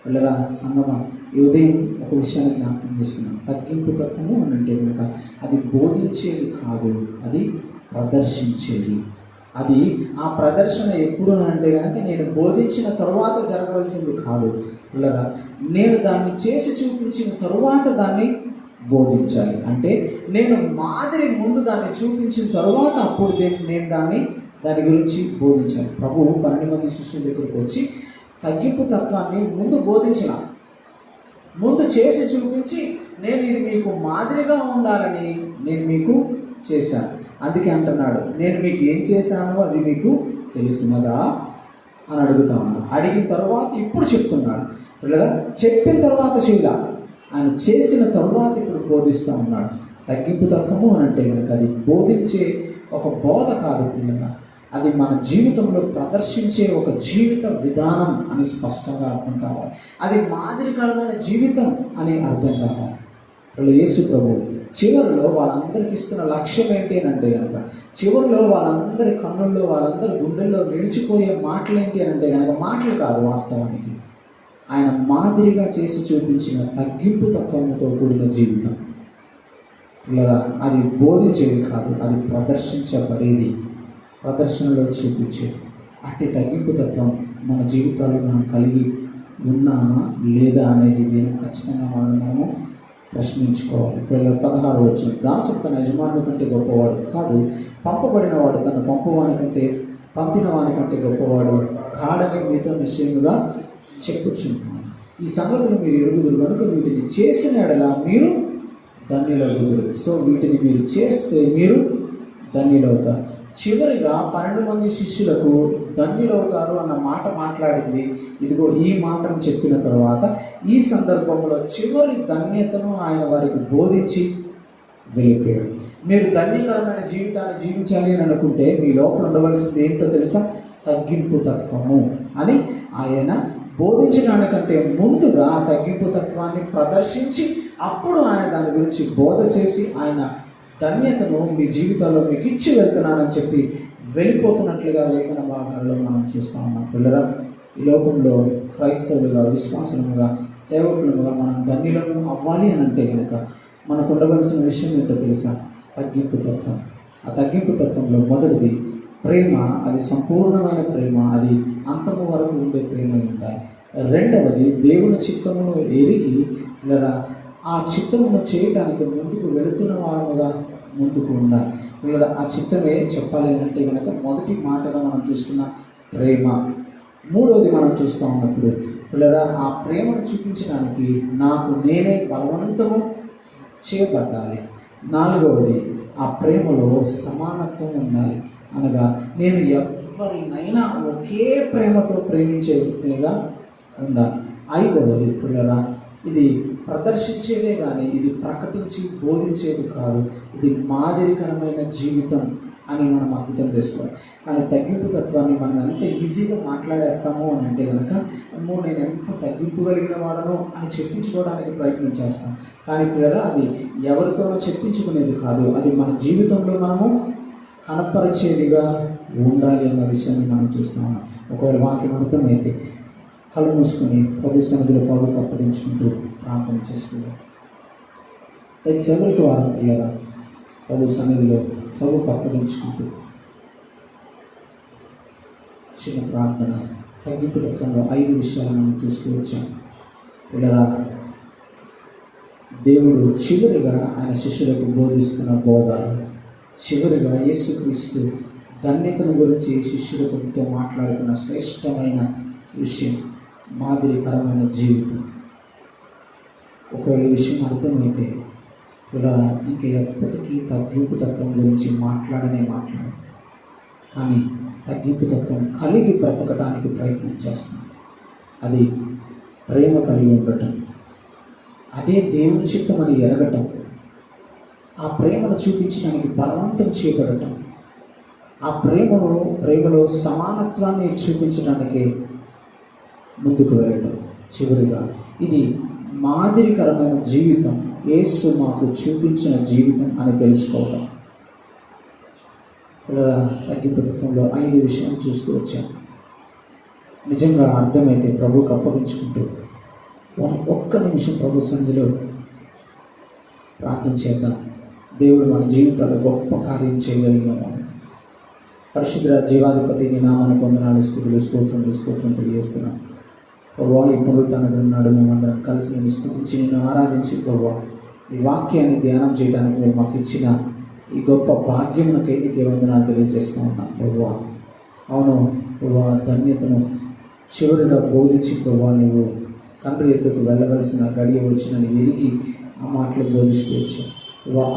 ఇలా సంగమ ఈ ఉదయం ఒక విషయాన్ని జ్ఞాపకం చేసుకున్నాను. తగ్గింపు తత్వము అని అంటే కనుక అది బోధించేది కాదు, అది ప్రదర్శించేది. అది ఆ ప్రదర్శన ఎప్పుడు అంటే కనుక నేను బోధించిన తరువాత జరగవలసింది కాదు. పిల్లగా నేను దాన్ని చేసి చూపించిన తరువాత దాన్ని బోధించాలి. అంటే నేను మాదిరి ముందు దాన్ని చూపించిన తరువాత అప్పుడు నేను దాని గురించి బోధించాలి. ప్రభు 12 మంది శిష్యుల దగ్గరకు వచ్చి తగ్గింపు తత్వాన్ని ముందు బోధించిన, ముందు చేసి చూపించి నేను ఇది మీకు మాదిరిగా ఉండాలని నేను మీకు చేశాను. అందుకే అంటున్నాడు, నేను మీకు ఏం చేశానో అది మీకు తెలిసినదా అని అడుగుతా ఉన్నాడు. అడిగిన తర్వాత ఇప్పుడు చెప్తున్నాడు. పిల్లగా చెప్పిన తర్వాత చేయాల, ఆయన చేసిన తర్వాత ఇప్పుడు బోధిస్తూ ఉన్నాడు. తగ్గింపు తత్వము అని అంటే కనుక అది బోధించే ఒక బోధ కాదు పిల్లగా, అది మన జీవితంలో ప్రదర్శించే ఒక జీవిత విధానం అని స్పష్టంగా అర్థం కావాలి. అది మాదిరికరమైన జీవితం అని అర్థం కావాలి. యేసు ప్రభు చివరిలో వాళ్ళందరికీ ఇస్తున్న లక్ష్యం ఏంటి అని అంటే కనుక, చివరిలో వాళ్ళందరి కన్నుల్లో, వాళ్ళందరి గుండెల్లో నిలిచిపోయే మాటలు ఏంటి అని అంటే కనుక మాటలు కాదు, వాస్తవానికి ఆయన మాదిరిగా చేసి చూపించిన తగ్గింపు తత్వంతో కూడిన జీవితం. ఇలా అది బోధించేది కాదు, అది ప్రదర్శించబడేది, ప్రదర్శనలో చూపించేది. అట్టి తగ్గింపు తత్వం మన జీవితాల్లో మనం కలిగి ఉన్నామా లేదా అనేది నేను ఖచ్చితంగా మనము ప్రశ్నించుకోవాలి. 16వ వచనం, దాసుడు తన యజమానుడి కంటే గొప్పవాడు కాదు, పంపబడిన వాడు తన పంపిన వాని కంటే గొప్పవాడు కాడని మీతో నిశ్చయముగా చెప్పుచున్నాను. ఈ సంగతులు మీరు ఎరుగుదురు కనుక వీటిని చేసిన ఎడల మీరు ధన్యులవుదురు. సో వీటిని మీరు చేస్తే మీరు ధన్యులవుతారు. చివరిగా 12 మంది శిష్యులకు ధన్యులవుతారు అన్న మాట మాట్లాడింది. ఇదిగో ఈ మాటను చెప్పిన తర్వాత ఈ సందర్భంలో చివరి ధన్యతను ఆయన వారికి బోధించి వెళ్ళిపోయాడు. మీరు ధన్యకరమైన జీవితాన్ని జీవించాలి అని అనుకుంటే మీ లోపల ఉండవలసింది ఏంటో తెలుసా? తగ్గింపు తత్వము అని ఆయన బోధించడానికంటే ముందుగా ఆ తగ్గింపు తత్వాన్ని ప్రదర్శించి అప్పుడు ఆయన దాని గురించి బోధ చేసి ఆయన ధన్యతను మీ జీవితాల్లో మీకు ఇచ్చి వెళ్తున్నానని చెప్పి వెళ్ళిపోతున్నట్లుగా లేఖన భాగాల్లో మనం చూస్తూ ఉన్నాం. పిల్లరా, ఈ లోకంలో క్రైస్తవులుగా, విశ్వాసులుగా, సేవకులుగా మనం ధన్యులను అవ్వాలి అని అంటే కనుక మనకు ఉండవలసిన విషయం ఏంటో తెలుసా? తగ్గింపు తత్వం. ఆ తగ్గింపు తత్వంలో మొదటిది ప్రేమ, అది సంపూర్ణమైన ప్రేమ, అది అంతము వరకు ఉండే ప్రేమ ఉండాలి. రెండవది దేవుని చిత్తమును ఎరిగి లేదా ఆ చిత్తమును చేయటానికి ముందుకు వెళుతున్న వారముగా ముందుకు ఉండాలి. పిల్లలు ఆ చిత్తమే చెప్పాలి అంటే కనుక మొదటి మాటగా మనం చూసుకున్న ప్రేమ. మూడవది మనం చూస్తూ ఉన్నప్పుడు పిల్లరా ఆ ప్రేమను చూపించడానికి నాకు నేనే బలవంతము చేయబడ్డాలి. నాలుగవది ఆ ప్రేమలో సమానత్వం ఉండాలి. అనగా నేను ఎవరినైనా ఒకే ప్రేమతో ప్రేమించే వ్యక్తిగా ఉండాలి. ఐదవది పిల్లరా ఇది ప్రదర్శించేదే కానీ ఇది ప్రకటించి బోధించేది కాదు, ఇది మాదిరికరమైన జీవితం అని మనం అర్థం చేసుకోవాలి. కానీ తగ్గింపు తత్వాన్ని మనం ఎంత ఈజీగా మాట్లాడేస్తామో అని అంటే కనుక అమ్మో నేను ఎంత తగ్గింపు కలిగిన వాడనో అని చెప్పించుకోవడానికి ప్రయత్నం చేస్తాం. కానీ పిల్లరా అది ఎవరితోనో చెప్పించుకునేది కాదు, అది మన జీవితంలో మనము కనపరిచేదిగా ఉండాలి అన్న విషయాన్ని మనం చూస్తూ ఉన్నాం. ఒకవేళ వాక్యం అర్థమైతే కళ్ళు మూసుకొని ప్రభు సన్నిధిలో ప్రభువుకు అప్పగించుకుంటూ ప్రార్థన చేసుకుందాం. చివరికి వారం పిల్లరా ప్రభు సన్నిధిలో ప్రభువుకు అప్పగించుకుంటూ చిన్న ప్రార్థన. తగ్గింపు తత్వంలో 5 విషయాలు మనం చూస్తూ వచ్చాం. పిల్లరా దేవుడు చివరిగా ఆయన శిష్యులకు బోధిస్తున్న బోధ, చివరిగా యేసుక్రీస్తు ధన్యతను గురించి శిష్యులతో మాట్లాడుతున్న శ్రేష్టమైన విషయం మాదిరికరమైన జీవితం. ఒకవేళ ఈ విషయం అర్థమైతే ఇలా ఇంక ఎప్పటికీ తగ్గింపు తత్వం గురించి మాట్లాడనే మాట్లాడు, కానీ తగ్గింపు తత్వం కలిగి బ్రతకడానికి ప్రయత్నం చేస్తాం. అది ప్రేమ కలిగి ఉండటం, అదే దేవుని చిత్తమని ఎరగటం, ఆ ప్రేమను చూపించడానికి బలవంతం చేయబడటం, ఆ ప్రేమలో సమానత్వాన్ని చూపించడానికి ముందుకు వెళ్ళటం. చివరిగా ఇది మాదిరికరమైన జీవితం, యేసు మాకు చూపించిన జీవితం అని తెలుసుకోవడం. ఇలా తగ్గింపు తత్వంలో 5 విషయాలు చూస్తూ వచ్చాను. నిజంగా అర్థమైతే ప్రభువుకు అప్పగించుకుంటూ ఒక్క నిమిషం ప్రభు సన్నిధిలో ప్రార్థన చేద్దాం. దేవుడు మన జీవితాల్లో గొప్ప కార్యం చేయగలిగినాము. పరిశుద్ధ జీవాధిపతి నీ నామానికి వందనాలు, స్తుతులు, స్తోత్రం తెలియజేస్తున్నాం. ప్రభువా ఈ పునరుత్థానం నాడు మేమందరం కలిసి నేను స్తుతించి నిన్ను ఆరాధించి ప్రభువా ఈ వాక్యాన్ని ధ్యానం చేయడానికి మీరు మాకు ఇచ్చిన ఈ గొప్ప భాగ్యమునకై నీకే వందనాలు తెలియజేస్తూ ఉన్నాం ప్రభువా. అవును ప్రభువా, ధన్యతను చివరిగా బోధించి ప్రభువా నీవు తండ్రి ఎద్దుకు వెళ్ళవలసిన గడియ వచ్చినని ఎరిగి ఆ మాటలు బోధిస్తూ వచ్చాం.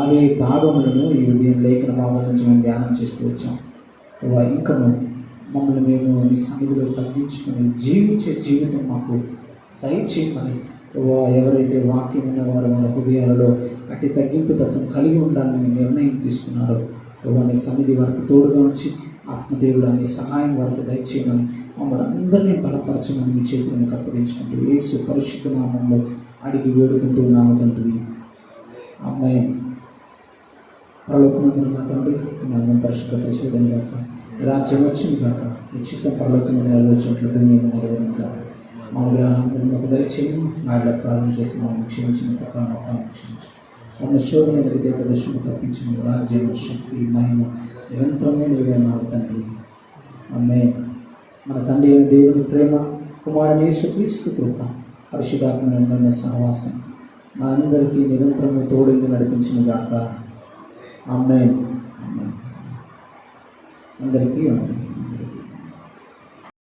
అవే భాగములను ఈ ఉదయం లేఖన భాగం నుంచి మేము ధ్యానం చేస్తూ వచ్చాం. ఇంకను మమ్మల్ని మేము నీ సన్నిధిలో తగ్గించుకొని జీవించే జీవితం మాకు దయచేయమని ఎవరైతే వాక్యం ఉన్నవారు వాళ్ళ హృదయాలలో అట్టి తగ్గింపు తత్వం కలిగి ఉండాలని నిర్ణయం తీసుకున్నారో నీ సన్నిధి వారికి తోడుగా ఉంచి ఆత్మదేవుడు అనే సహాయం వారికి దయచేయమని మమ్మల్ని అందరినీ బలపరచమని మీ చేతులను అప్పగించుకుంటూ యేసు పరిశుద్ధ నామంలో అడిగి వేడుకుంటూ ఉన్నాము తండ్రి, ఆమేన్. పరలోకమందున నా తండ్రి నీ నామం పరిశుద్ధపరచబడును గాక, నీ రాజ్యం వచ్చును గాక, నీ చిత్తం పరలోకమందు నెరవేర్చినట్లు భూమి మీద నెరవేరును గాక. మా గ్రహాలను మాకు దయచేయము, నా ఇళ్ళ ప్రార్థన చేసిన క్షమించిన ప్రకారం క్షమించు. మన శోధన వ్యతిరేక దృష్టిని తప్పించిన రాజ్యం, శక్తి, మహిమ నిరంతరమే నీవే ఉన్నావు తండ్రి, ఆమేన్. మన తండ్రి అయిన దేవుని ప్రేమ, కుమారుని యేసుక్రీస్తు కృప, పరిశుద్ధాత్మ సహవాసం మా అందరికీ నిరంతరము తోడుగా నడిపించిన గాక. ఆమేన్. అందరికీ ఆమేన్.